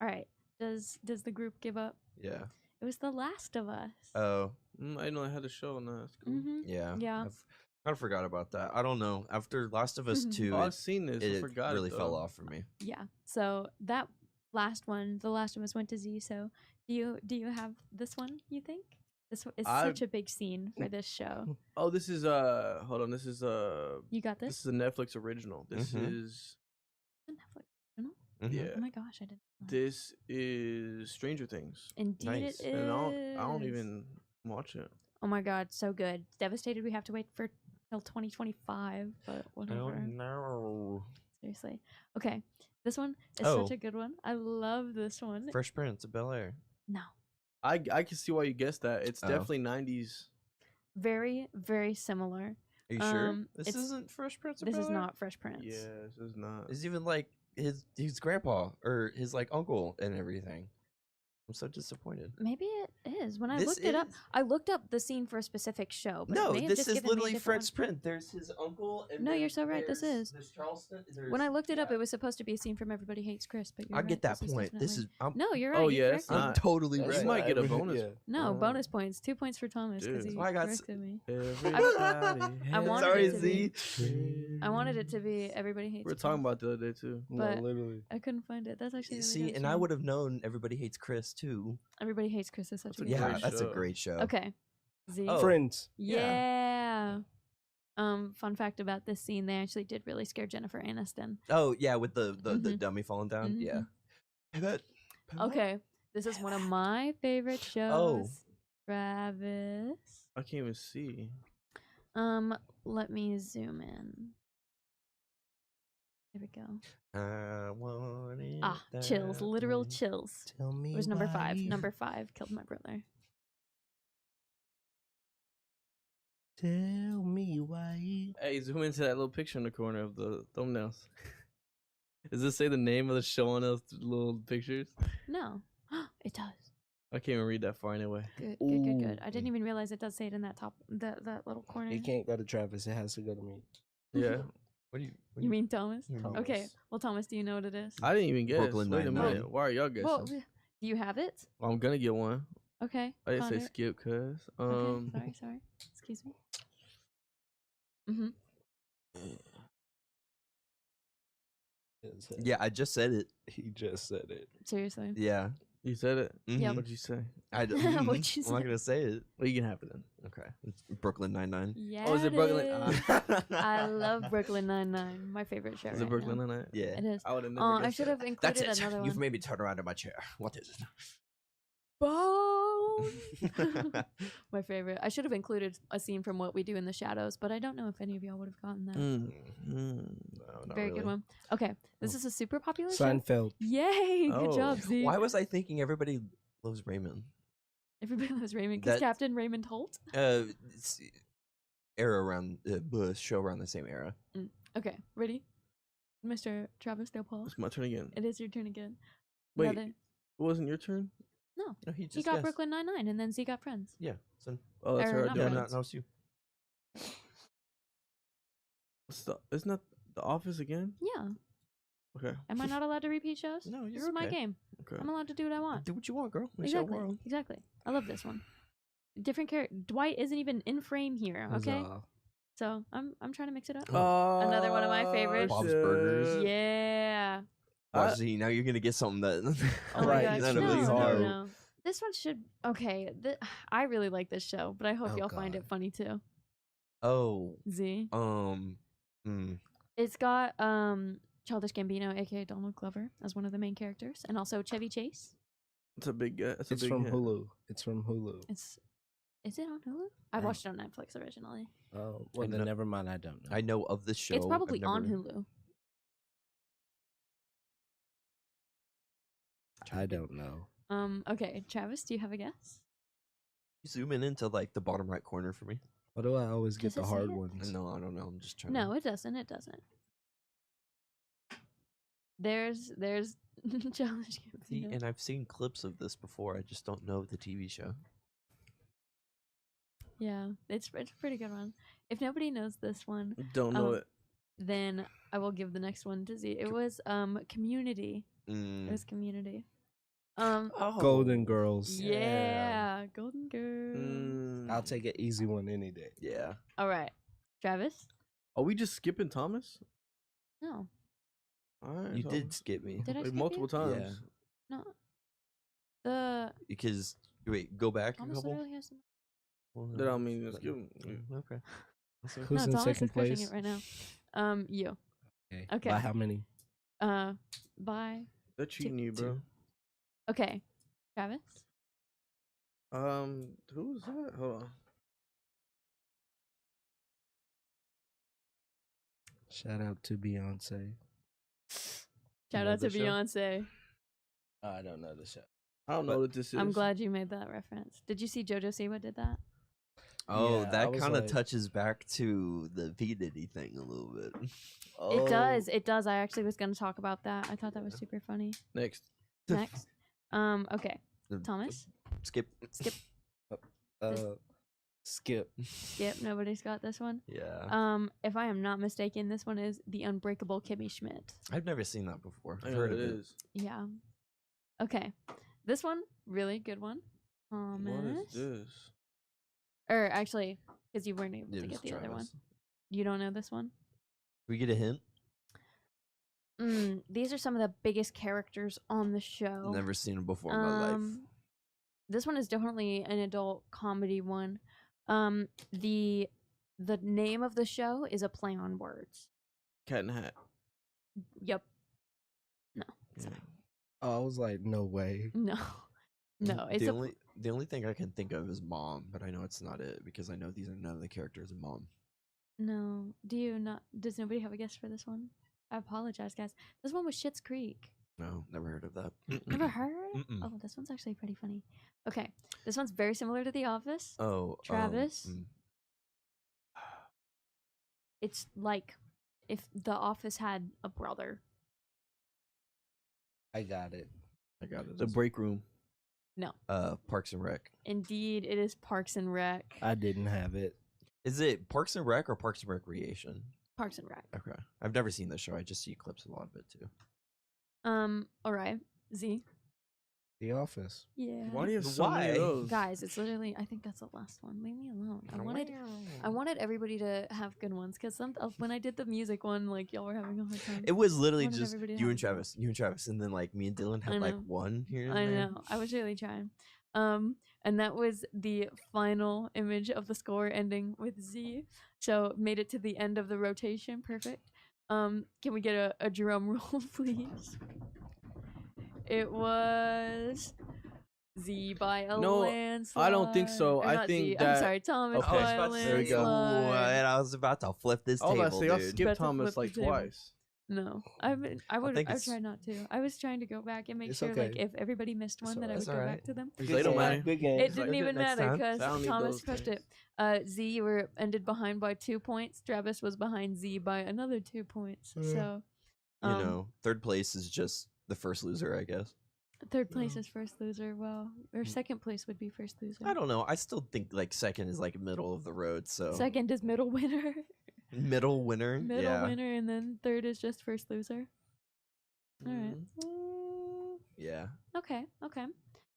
All right. Does the group give up? Yeah. It was The Last of Us. Oh, I know I had a show on that. That's cool. Mm-hmm. yeah. Yeah. I've kind of forgot about that. I don't know. After Last of Us 2, Oh, I've seen this. I it forgot. really it, fell though. off for me. Yeah. So that last one, The Last of Us went to Z. So do you have this one? You think? This is I- such a big scene for this show. Oh, this is hold on. This is You got this this? is a Netflix original. This is Netflix original? yeah. Oh my gosh, I didn't know. This is Stranger Things, Indeed Nice. it is. and I don't even watch it. Oh my god, so good. Devastated we have to wait for till 2025, but whatever. Oh no. Seriously. Okay. This one is Oh. such a good one. I love this one. Fresh Prince of Bel-Air. No. I can see why you guessed that. It's Oh. definitely 90s. Very, very similar. Are you sure? This This isn't Fresh Prince of This is Bel-Air? not Fresh Prince. Yeah, this is not. It's even like his grandpa or his like uncle and everything. I'm so disappointed. Maybe it is. When I This looked it up, is- I looked up the scene for a specific show. But it No, may have this just is given me a literally different Fresh one. Prince. There's his uncle. And No, then you're so right, this is. There's Charleston. When I looked it up, yeah. it was supposed to be a scene from Everybody Hates Chris, but you're I right, get that this point. This definitely- is I'm, No, you're right. Oh, you yeah, it's corrected me. I'm not- totally That's right. You might get a every- bonus. yeah. No, Oh. bonus points. 2 points for Thomas because Dude. he Well, I got corrected me. Everybody I wanted Sorry, it to Z. I wanted it to be Everybody Hates We were Chris. talking about the other day too. But- No, literally. I couldn't find it. That's actually a really See, good and I show. would have known Everybody Hates Chris too. Everybody Hates Chris is such That's a a good Yeah, great show. that's a show. great show. Okay. Z. Oh. Friends. Yeah. Fun fact about this scene, they actually did really scare Jennifer Aniston. Oh yeah, with the Mhm. dummy falling down. Yeah. Mhm. Pivot. Okay. This is one of my favorite shows. Oh. Travis. I can't even see. Let me zoom in. There we go. I want it Chills. that Literal way. chills. Tell me. It was number why 5. you- Number 5 killed my brother. Tell me why. you- Hey, zoom into that little picture in the corner of the thumbnails. Does this say the name of the show on those little pictures? No. It does. I can't even read that far anyway. Good, good, good, good. I Ooh. didn't even realize it does say it in that top, that little corner. It can't go to Travis. It has to go to me. Yeah, What do you? What do You mean Thomas? Thomas. Okay. Well, Thomas, do you know what it is? I didn't even guess. Brooklyn Wait a Nine-Nine. minute. Why are y'all guessing? Well, do you have it? Well, I'm gonna get one. Okay. I didn't say Connor. skip, cuz. Okay. Sorry. Excuse me. Mm-hmm. Yeah, I just said it. He just said it. Seriously. Yeah. You said it. Mhm. What'd you say? I d- What'd mhm. you I'm not say? gonna say it. Well, you can have it then. Okay. It's Brooklyn Nine-Nine. Yeah. Oh, is it Brooklyn? I love Brooklyn Nine-Nine. My favorite show. Is it right Brooklyn now. Nine-Nine? Yeah. It is. I would have never Oh, I guessed should that. have included That's it. another You've one. made me turn around in my chair. What is Bone. it? My favorite. I should have included a scene from What We Do in the Shadows, but I don't know if any of y'all would have gotten that. Mm. No, not Very really. good one. Okay, this is a super popular show. Seinfeld. Yay! Good Oh. job, Z. Why was I thinking Everybody Loves Raymond? Everybody loves Raymond because That- Captain Raymond Holt. It's era around show around the same era. Okay, ready, Mr. Travis Del Paul? It's my turn again. It is your turn again. Wait, Another- it wasn't your turn? No, No, he just he got guessed. Brooklyn Nine-Nine, and then Z got Friends. Yeah. So Oh, that's Or her not doing yeah, it. Friends. no, it's you. Isn't that The Office again? Yeah. Okay. Am I not allowed to repeat shows? No, This you're is my okay. game. Okay. I'm allowed to do what I want. Do what you want, girl. It's your Exactly. world. Exactly. I love this one. Different character. Dwight isn't even in frame here. Okay. Huzzah. So I'm trying to mix it up. Another one of my favorites. Bob's Burgers. Yeah. Watch, see, now you're gonna get something that. Oh my Right, gosh. it's None of No, really these no, hard. no. This one should. Okay. I really like this show, but I hope Oh, y'all find it God. funny too. Oh. Z. Mm. It's got Childish Gambino, aka Donald Glover, as one of the main characters, and also Chevy Chase. It's a big. It's a It's big from hit. Hulu. It's from Hulu. Is it on Hulu? I Yeah. watched it on Netflix originally. Oh, well, I then know- never mind. I don't know. I know of this show. It's probably I've on never- Hulu. I don't know. Okay, Travis, do you have a guess? Zoom into like the bottom right corner for me. Why do I always get Does the it say hard it? ones? No, I don't know. I'm just trying. No, it doesn't. It doesn't. There's Childish See, Gambino. and I've seen clips of this before. I just don't know the TV show. Yeah, it's a pretty good one. If nobody knows this one, Don't know Um, it. then I will give the next one to Z. It was Community. It Mm. was Community. Oh. Golden Girls. Yeah, Golden Girl. Mm. I'll take an easy one any day. Yeah. All right, Travis. Are we just skipping Thomas? No, All right. You so- did skip me did I like skip multiple you? times. No. The because wait, go back a Thomas couple. literally has. Well, That don't mean it's good. Okay. Who's no, in Thomas second is crushing place? it right now. You. Okay. By how many? By They're cheating you, bro. okay, Travis. Who's that? Hold on. Shout out to Beyonce. Shout know out to the show? Beyonce. I don't know the show. I don't know what this is. I'm glad you made that reference. Did you see JoJo Siwa did that? Oh, Yeah, I that was kind of like- touches back to the P Diddy thing a little bit. It does. It does. I actually was going to talk about that. I thought that was super funny. Next. Next. Okay. Thomas. Skip. Skip. Skip. Nobody's got this one. Yeah. If I am not mistaken, this one is The Unbreakable Kimmy Schmidt. I've never seen that before. I I've know heard what of it it. is. Yeah. Okay. This one, really good one. What Thomas. is this? Or actually, because you weren't able Yeah, to get just the other one. Travis. You don't know this one? We get a hint. These are some of the biggest characters on the show. Never seen him before in my life. This one is definitely an adult comedy one. The name of the show is a play on words. Cat in the Hat. Yep. No. Sorry. Oh, I was like, no way. No. No. It's The only thing I can think of is Mom, but I know it's not it because I know these are none of the characters in Mom. no. Do you not? Does nobody have a guess for this one? I apologize, guys. This one was Schitt's Creek. No, never heard of that. Never heard? Mm-mm. Oh, this one's actually pretty funny. Okay, this one's very similar to The Office. Oh, Travis? It's like if The Office had a brother. I got it. I got it. The break room. No. Parks and Rec. Indeed, it is Parks and Rec. I didn't have it. Is it Parks and Rec or Parks and Recreation? Parks and Rec. Okay, I've never seen the show. I just see clips a lot of it too. All right. Z. The Office. Why Yeah. do you have so many Why? of those? Guys, it's literally. I think that's the last one. Leave me alone. I wanted everybody to have good ones because when I did the music one, like y'all were having a hard time. It was literally wanted just everybody to you have and a good one. Travis, and then like me and Dylan I had like know. one here. And I there. know. I was really trying. And that was the final image of the score ending with Z. So made it to the end of the rotation. Perfect. Can we get a drum roll, please? It was Z by a No, landslide. I don't think so. Or I not think Z, that- I'm sorry, Thomas Okay. by I was a about to say, there we go. landslide. And I was about to flip this I was about to table, say, I'll dude. skip About to Thomas flip the like table. twice. No, I think would it's- try not to. I was trying to go back and make It's sure, like, okay. if everybody missed one, that I would It's go alright. back to them. They don't matter. Good game. It didn't Like, even next matter time. because I don't need Thomas those crushed things. it. Z, you were ended behind by 2 points. Travis was behind Z by another 2 points. So, You know, third place is just the first loser, I guess. third place is first loser. Well, or second place would be first loser. I don't know. I still think like second is like middle of the road. So Second is middle winner. middle winner. Middle yeah. winner, and then third is just first loser. All right. Yeah. Okay. Okay.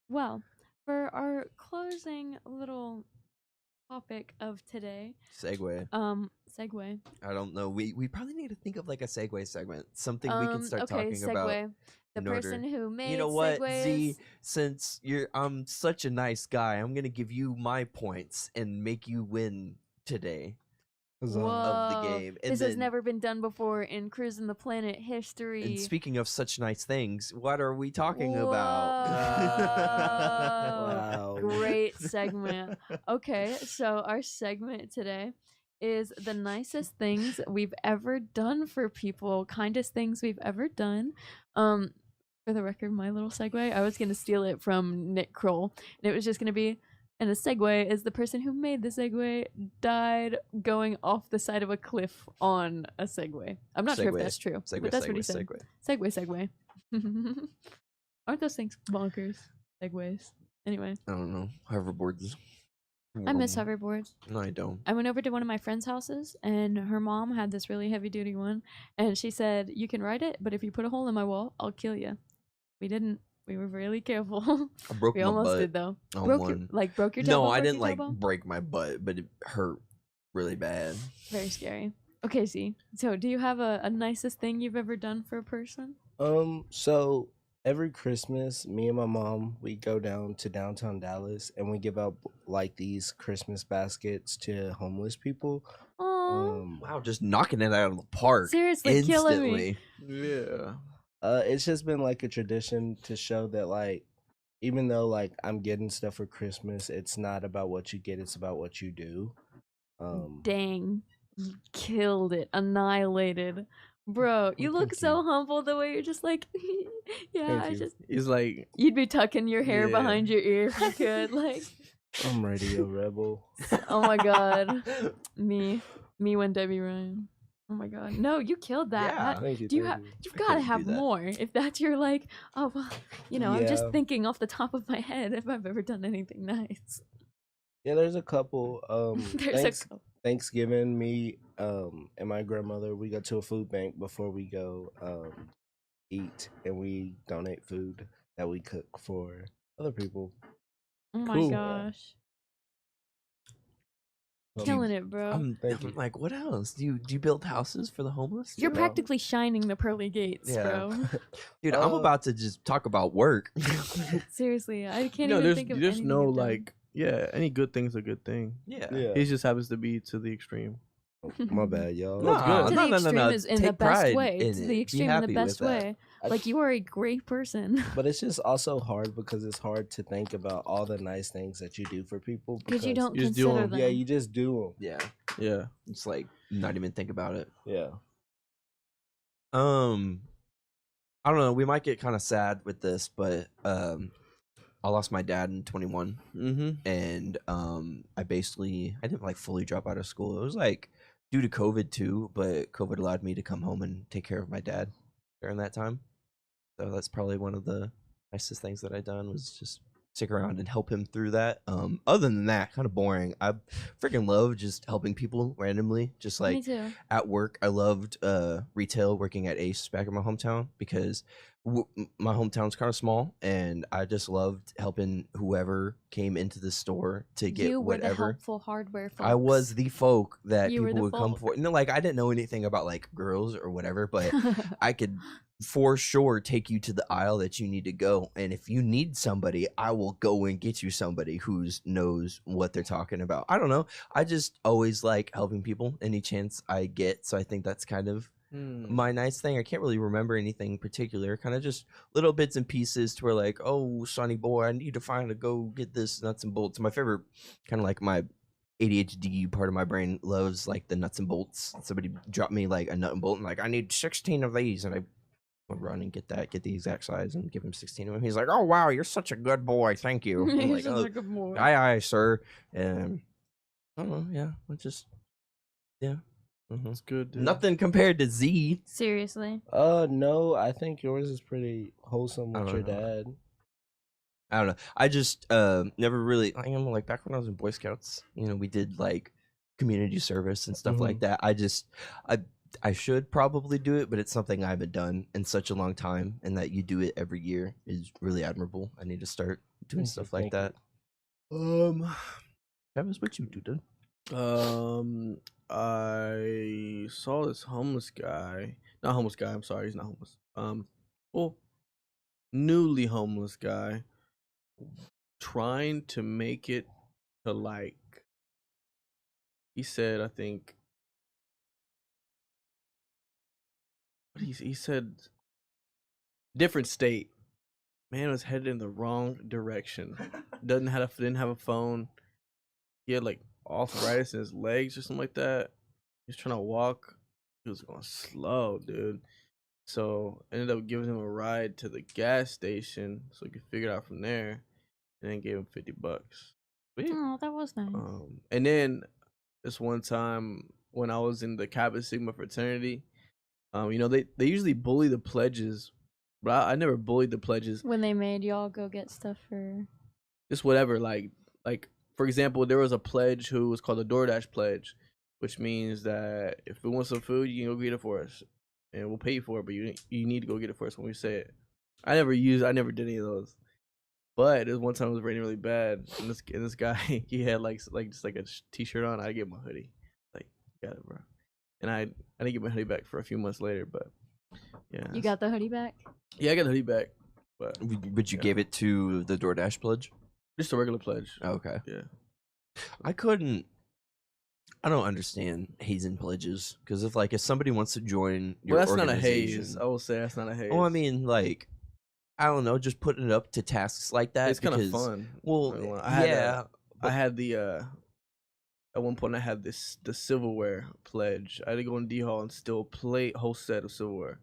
Well, for our closing little topic of today, Segue. segue. I don't know. We probably need to think of like a segue segment. Something we can start okay, talking segue. about. The in order- person who made You know what, segues. Z? Since I'm such a nice guy, I'm gonna give you my points and make you win today Was, of the Whoa, game. And This has then- never been done before in Cruisin' the Planet history. And speaking of such nice things, what are we talking Whoa. about? Wow. Great segment. Okay, so our segment today is the nicest things we've ever done for people, kindest things we've ever done. For the record, my little segue, I was gonna steal it from Nick Kroll, and it was just gonna be, and the segue is the person who made the segue died going off the side of a cliff on a Segway. I'm not sure if Segway. that's true, Segue, but that's what he segue, said. segue. Segway. Aren't those things bonkers? Segways. Anyway, I don't know. Hoverboards. I miss hoverboards. No, I don't. I went over to one of my friend's houses, and her mom had this really heavy duty one, and she said, "You can ride it, but if you put a hole in my wall, I'll kill you." We didn't. We were really careful. I broke We my almost butt did though. on Broke one. broke your tailbone. No, I broke didn't your like tailbone? break my butt, but it hurt really bad. Very scary. Okay, Z. So, do you have a nicest thing you've ever done for a person? So every Christmas, me and my mom, we go down to downtown Dallas and we give out like these Christmas baskets to homeless people. Oh, Wow, just knocking it out of the park seriously, killing me. instantly. Yeah. It's just been like a tradition to show that like even though like I'm getting stuff for Christmas, it's not about what you get, it's about what you do. Dang, you killed it, annihilated, bro. You look Thank so you. humble the way you're just like, yeah. Thank you. He's like, You'd be tucking your hair Yeah. behind your ear if you could, like. I'm Radio Rebel. Oh my god, me when Debbie Ryan. Oh my god, no, you killed that. Yeah. That- Thank you. do you thank have? you. You've I got to couldn't have do that. more. If that's your like, oh well, I'm just Yeah. thinking off the top of my head if I've ever done anything nice. Yeah, there's a couple. There's a couple. Thanksgiving, me and my grandmother, we go to a food bank before we go eat, and we donate food that we cook for other people. Oh my Cool. gosh, Um, killing it, bro. Thank I'm you. like, what else? Do you build houses for the homeless? You're No. practically shining the pearly gates, Yeah. bro. Dude, I'm about to just talk about work. Seriously, I can't you know, even there's think of there's anything no I've done. like, yeah, any good thing's a good thing. Yeah. Yeah, He just happens to be to the extreme. my bad, y'all. No, it's good. To No, the no, extreme no. is in Take the best pride way. in To it. the Be extreme in the happy best with that. way. I- Like you are a great person. But it's just also hard because it's hard to think about all the nice things that you do for people Because you don't You just do consider 'em. them. Yeah, you just do Yeah. Yeah. It's like not even think about it. them. Yeah. I don't know. We might get kind of sad with this, but I lost my dad in 21, Mm-hmm. and I didn't like fully drop out of school. It was like due to COVID too, but COVID allowed me to come home and take care of my dad during that time. So that's probably one of the nicest things that I done was just stick around and help him through that. Other than that, kind of boring. I freaking love just helping people randomly, just Me like too. at work. I loved retail, working at Ace back in my hometown because my hometown's kind of small, and I just loved helping whoever came into the store to get You were the whatever. helpful hardware folks. I was the folk that You were people the would come folk. for. No, like I didn't know anything about like girls or whatever, but I could for sure take you to the aisle that you need to go. And if you need somebody, I will go and get you somebody who knows what they're talking about. I don't know. I just always like helping people any chance I get. So I think that's kind of my nice thing. I can't really remember anything particular, kind of just little bits and pieces to where like, oh, sonny boy, I need to find to go get this nuts and bolts. My favorite, kind of like my ADHD part of my brain loves like the nuts and bolts. Somebody dropped me like a nut and bolt and like, I need 16 of these, and I would run and get the exact size and give him 16 of them. He's like, oh wow, you're such a good boy, thank you. I'm He's like, just oh, like a boy. aye, sir. And I don't know, yeah, it's just That's good, dude. nothing compared to Z. Seriously. No, I think yours is pretty wholesome I with don't your know. dad. I don't know. I just never really. I am like back when I was in Boy Scouts. We did like community service and stuff like that. I should probably do it, but it's something I haven't done in such a long time, and that you do it every year is really admirable. I need to start doing Thank you, stuff like thank that. Travis, what you do, dude? I saw this homeless guy. Not homeless guy. I'm sorry, he's not homeless. Well, newly homeless guy trying to make it to like. He said, I think. What he said, different state. Man was headed in the wrong direction. Didn't have a phone. He had like arthritis in his legs or something like that. He was trying to walk. He was going slow, dude. So ended up giving him a ride to the gas station so he could figure it out from there, and then gave him $50. Oh, that was nice. And then this one time when I was in the Kappa Sigma fraternity, they usually bully the pledges, but I never bullied the pledges. When they made y'all go get stuff for Just whatever, like for example, there was a pledge who was called the DoorDash pledge, which means that if we want some food, you can go get it for us, and we'll pay you for it. But you need to go get it for us when we say it. I never did any of those. But this one time it was raining really bad, and this guy he had like just like a t-shirt on. I gave him a hoodie, like got it, bro. And I didn't get my hoodie back for a few months later, but yeah. You got the hoodie back? Yeah, I got the hoodie back. But you gave it to the DoorDash pledge? Just a regular pledge. Okay. Yeah. I don't understand hazing pledges because if somebody wants to join your Well, that's not a organization, haze. I will say that's not a haze. oh, I mean, like, I don't know, just putting it up to tasks like that. It's kind of fun. Well, I had the at one point I had the silverware pledge. I had to go in D Hall and steal a plate, whole set of silverware.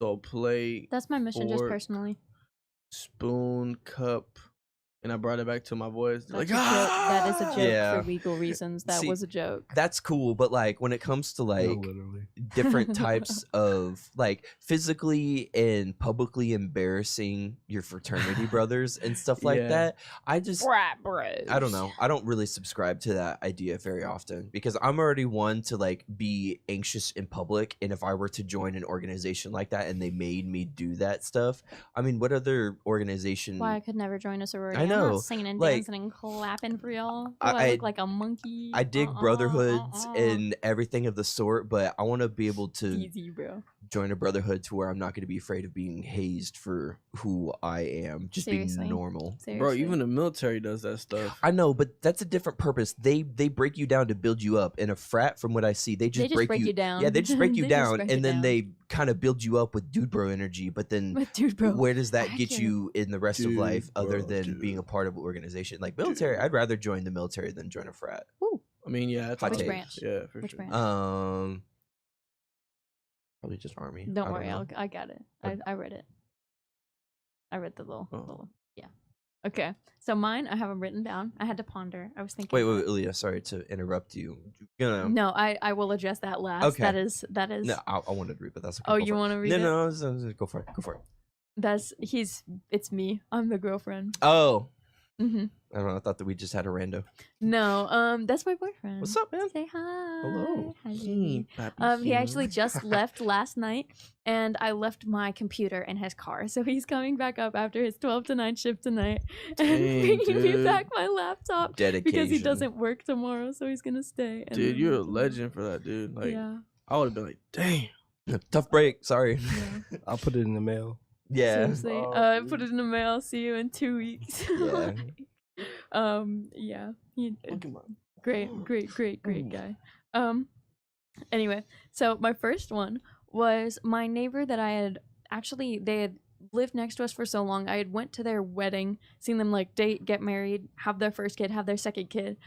So plate. That's my mission, just fork, personally. Spoon, cup, and I brought it back to my boys. They're like, That is a joke Yeah. for legal reasons. That See, was a joke. That's cool, but like when it comes to like literally. different types of like physically and publicly embarrassing your fraternity brothers and stuff like Yeah. that, I just Brat bros. I don't know. I don't really subscribe to that idea very often because I'm already one to like be anxious in public, and if I were to join an organization like that and they made me do that stuff, I mean, what other organization? Why I could never join a sorority. I I'm know, not singing and like, dancing and clapping for y'all. Do I- I look like a monkey? I dig brotherhoods and everything of the sort, but I want to be able to Easy, bro. join a brotherhood to where I'm not going to be afraid of being hazed for who I am, just Seriously. being normal. Bro, Seriously. even the military does that stuff. I know, but that's a different purpose. They break you down to build you up. In a frat, from what I see, they just break you down. Yeah, they just break you They just down, break you and then down. they kind of build you up with dude bro energy. But then, But dude, bro. where does that I get can't- you in the rest of Dude, life, other bro, than dude. being a part of an organization like military? I'd rather join the military than join a frat. Woo. I mean, yeah, it's Hot hard. takes. branch? Yeah, for Which sure. branch? Probably just army. Don't I worry, know. I got it. I read it. I read the little, Oh. yeah. Okay, so mine, I have them written down. I had to ponder. I was thinking. Wait, about it. Ilya, sorry to interrupt you. No, I will address that last. Okay. That is. No, I wanted to read, but that's okay. Oh, Go you for it. want to read No, it? no, go for it. Go for it. It's me. I'm the girlfriend. Oh, hmm I don't know. I thought that we just had a rando. No, that's my boyfriend. What's up, man? Say hi. Hello. Hi, Hey, baby. papi, He hey. actually just left last night, and I left my computer in his car. So he's coming back up after his 12 to 9 shift tonight and Dang, bringing me dude. back my laptop Dedication. because he doesn't work tomorrow. So he's gonna stay. and Dude, then you're a tomorrow. legend for that, dude. Like, Yeah. I would have been like, dang. Tough break. Sorry. Yeah. I'll put it in the mail. Yeah. Seriously. Oh, Put it in the mail. See you in 2 weeks. Yeah. Yeah. He, Look at my great guy. Anyway, so my first one was my neighbor that they had lived next to us for so long. I had went to their wedding, seen them like date, get married, have their first kid, have their second kid.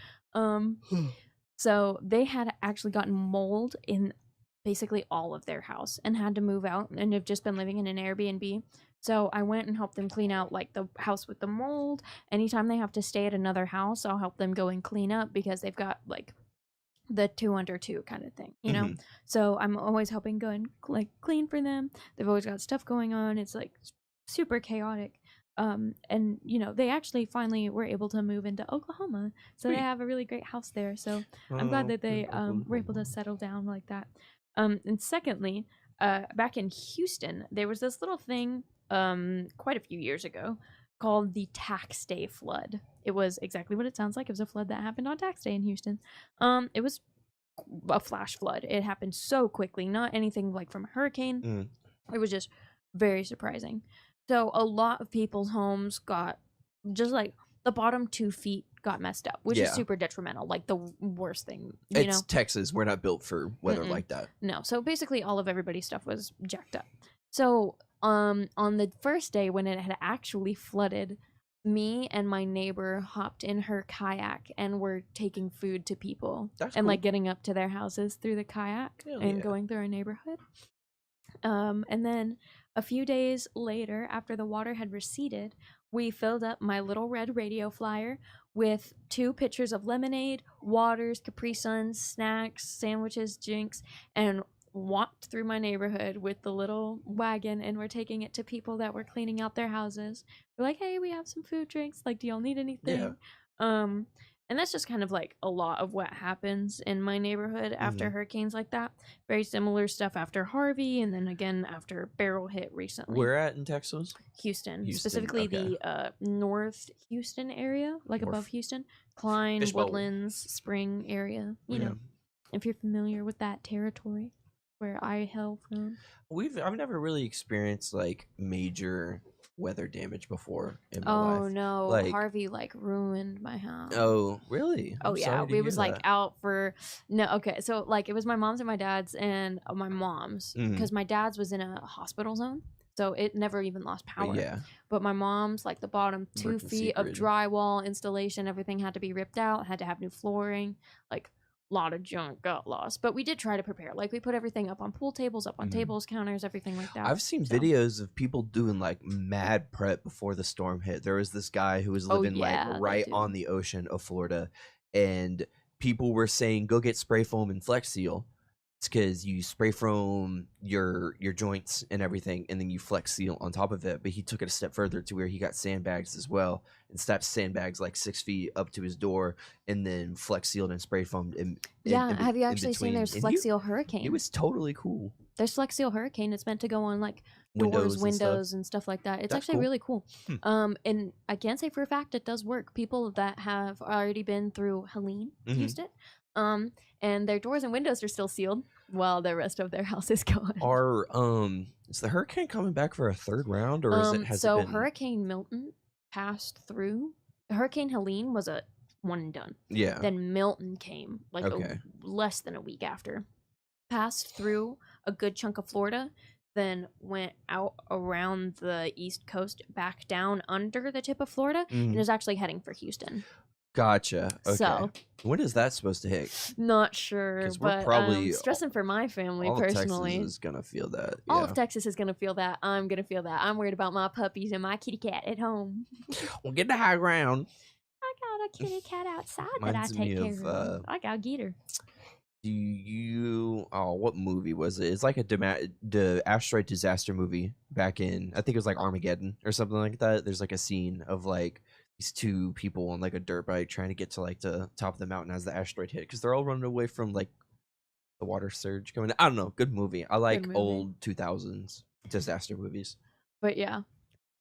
So they had actually gotten mold in basically all of their house and had to move out and have just been living in an Airbnb. So I went and helped them clean out like the house with the mold. Anytime they have to stay at another house, I'll help them go and clean up because they've got like the 2 under 2 kind of thing, you know? Mhm. So I'm always helping go and like clean for them. They've always got stuff going on. It's like super chaotic. And you know, they actually finally were able to move into Oklahoma. So Sweet. they have a really great house there. So I'm Oh, glad that they were able to settle down like that. And secondly, back in Houston, there was this little thing quite a few years ago called the Tax Day flood. It was exactly what it sounds like. It was a flood that happened on Tax Day in Houston. It was a flash flood. It happened so quickly, not anything like from a hurricane. Mm. It was just very surprising. So a lot of people's homes got just like the bottom 2 feet got messed up, which is Yeah. super detrimental, like the worst thing, you It's know? Texas. We're not built for weather Mm-mm. like that. No. So basically all of everybody's stuff was jacked up. So on the first day when it had actually flooded, me and my neighbor hopped in her kayak and were taking food to people That's and like cool. getting up to their houses through the kayak Hell and yeah. going through our neighborhood. And then a few days later, after the water had receded, we filled up my little red radio flyer with 2 pitchers of lemonade, waters, Capri Suns, snacks, sandwiches, drinks, and walked through my neighborhood with the little wagon, and we're taking it to people that were cleaning out their houses. We're like, hey, we have some food, drinks. Like, do y'all need anything? And that's just kind of like a lot of what happens in my neighborhood after hurricanes like that. Very similar stuff after Harvey, and then again after Beryl hit recently. Where at in Texas? Houston, Houston, specifically okay. the North Houston area, like North. above Houston, Klein, Fishbowl. Woodlands, Spring area. You Yeah. know, if you're familiar with that territory where I hail from. I've never really experienced like major weather damage before in my Oh life. no, Like, Harvey like ruined my house. oh, really? Oh I'm yeah, sorry to we hear was like that. out for no. Okay, so like it was my mom's and my dad's and my mom's Mhm. because my dad's was in a hospital zone, so it never even lost power. Yeah. But my mom's like the bottom 2 Emergency feet of grid. drywall installation, everything had to be ripped out, had to have new flooring, like a lot of junk got lost. But we did try to prepare. Like we put everything up on pool tables, up on Mhm. tables, counters, everything like that. I've seen So- videos of people doing like mad prep before the storm hit. There was this guy who was Oh, living yeah, like they right do. on the ocean of Florida, and people were saying go get spray foam and Flex Seal. It's because you spray foam your joints and everything, and then you Flex Seal on top of it. But he took it a step further to where he got sandbags as well, and strapped sandbags like 6 feet up to his door, and then Flex Sealed and spray foamed. have you actually seen there's Flex Seal Hurricane? It was totally cool. There's Flex Seal Hurricane. It's meant to go on like Windows doors, and and stuff like that. It's That's actually cool. really cool. Hmm. And I can say for a fact it does work. People that have already been through Helene Mhm. used it. And their doors and windows are still sealed while the rest of their house is gone. Are is the hurricane coming back for a third round, or is it has so it been? Hurricane Milton passed through. Hurricane Helene was a one and done. Yeah. Then Milton came like Okay. less than a week after. Passed through a good chunk of Florida, then went out around the East Coast back down under the tip of Florida and Mhm. is actually heading for Houston. Gotcha. Okay. So When is that supposed to hit? not sure, 'Cause we're but probably stressing for my family All personally. of Texas is gonna feel that. All Yeah. of Texas is gonna feel that. I'm gonna feel that. I'm worried about my puppies and my kitty cat at home. Well, get the high ground. I got a kitty cat outside that I Reminds take me care of, of. I gotta get her. Do you? Oh, what movie was it? It's like the asteroid disaster movie back in. I think it was like Armageddon or something like that. There's like a scene of like these two people on like a dirt bike trying to get to like the top of the mountain as the asteroid hit because they're all running away from like the water surge coming. I don't know. Good movie. I like movie. old 2000s disaster movies. But yeah.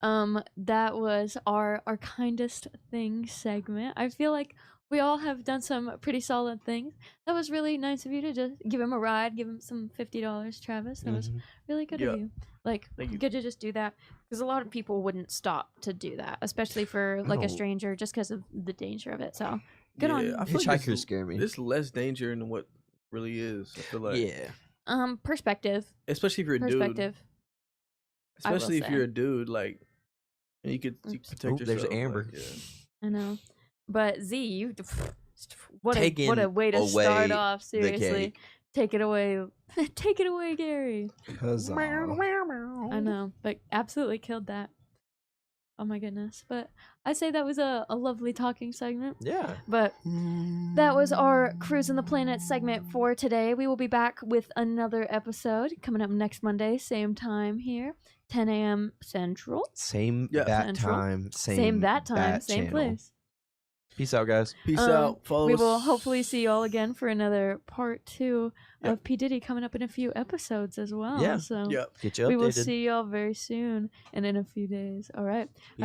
That was our kindest thing segment. I feel like we all have done some pretty solid things. That was really nice of you to just give him a ride, give him some $50, Travis. That was Mhm. really good Yeah. of you. Like, Thank you. good to just do that because a lot of people wouldn't stop to do that, especially for like No. a stranger, just because of the danger of it. So good on you. I feel like Hitchhikers scare me. It's less danger than what really is. I feel like, Yeah. Perspective. especially if you're a dude. Perspective. I will Especially if you're say. a dude, like, and you could Oops. protect Oh, yourself. there's Amber. Like, yeah. I know. But Z, you what a Taking way to away start off, the seriously. cake. Take it away. Take it away, Gary. Huzzah. I know, but absolutely killed that. Oh my goodness. But I say that was a lovely talking segment. Yeah. But that was our Cruisin' the Planet segment for today. We will be back with another episode coming up next Monday, same time here, 10 a.m. Central. Same Yeah. bat Central. time. Same that time, bat same channel. place. Peace out, guys. Peace out. Follow We us. will hopefully see you all again for another part 2 Yep. of P. Diddy coming up in a few episodes as well. Yeah. So Yep. Get you updated. we will see y'all very soon and in a few days. All right. Have a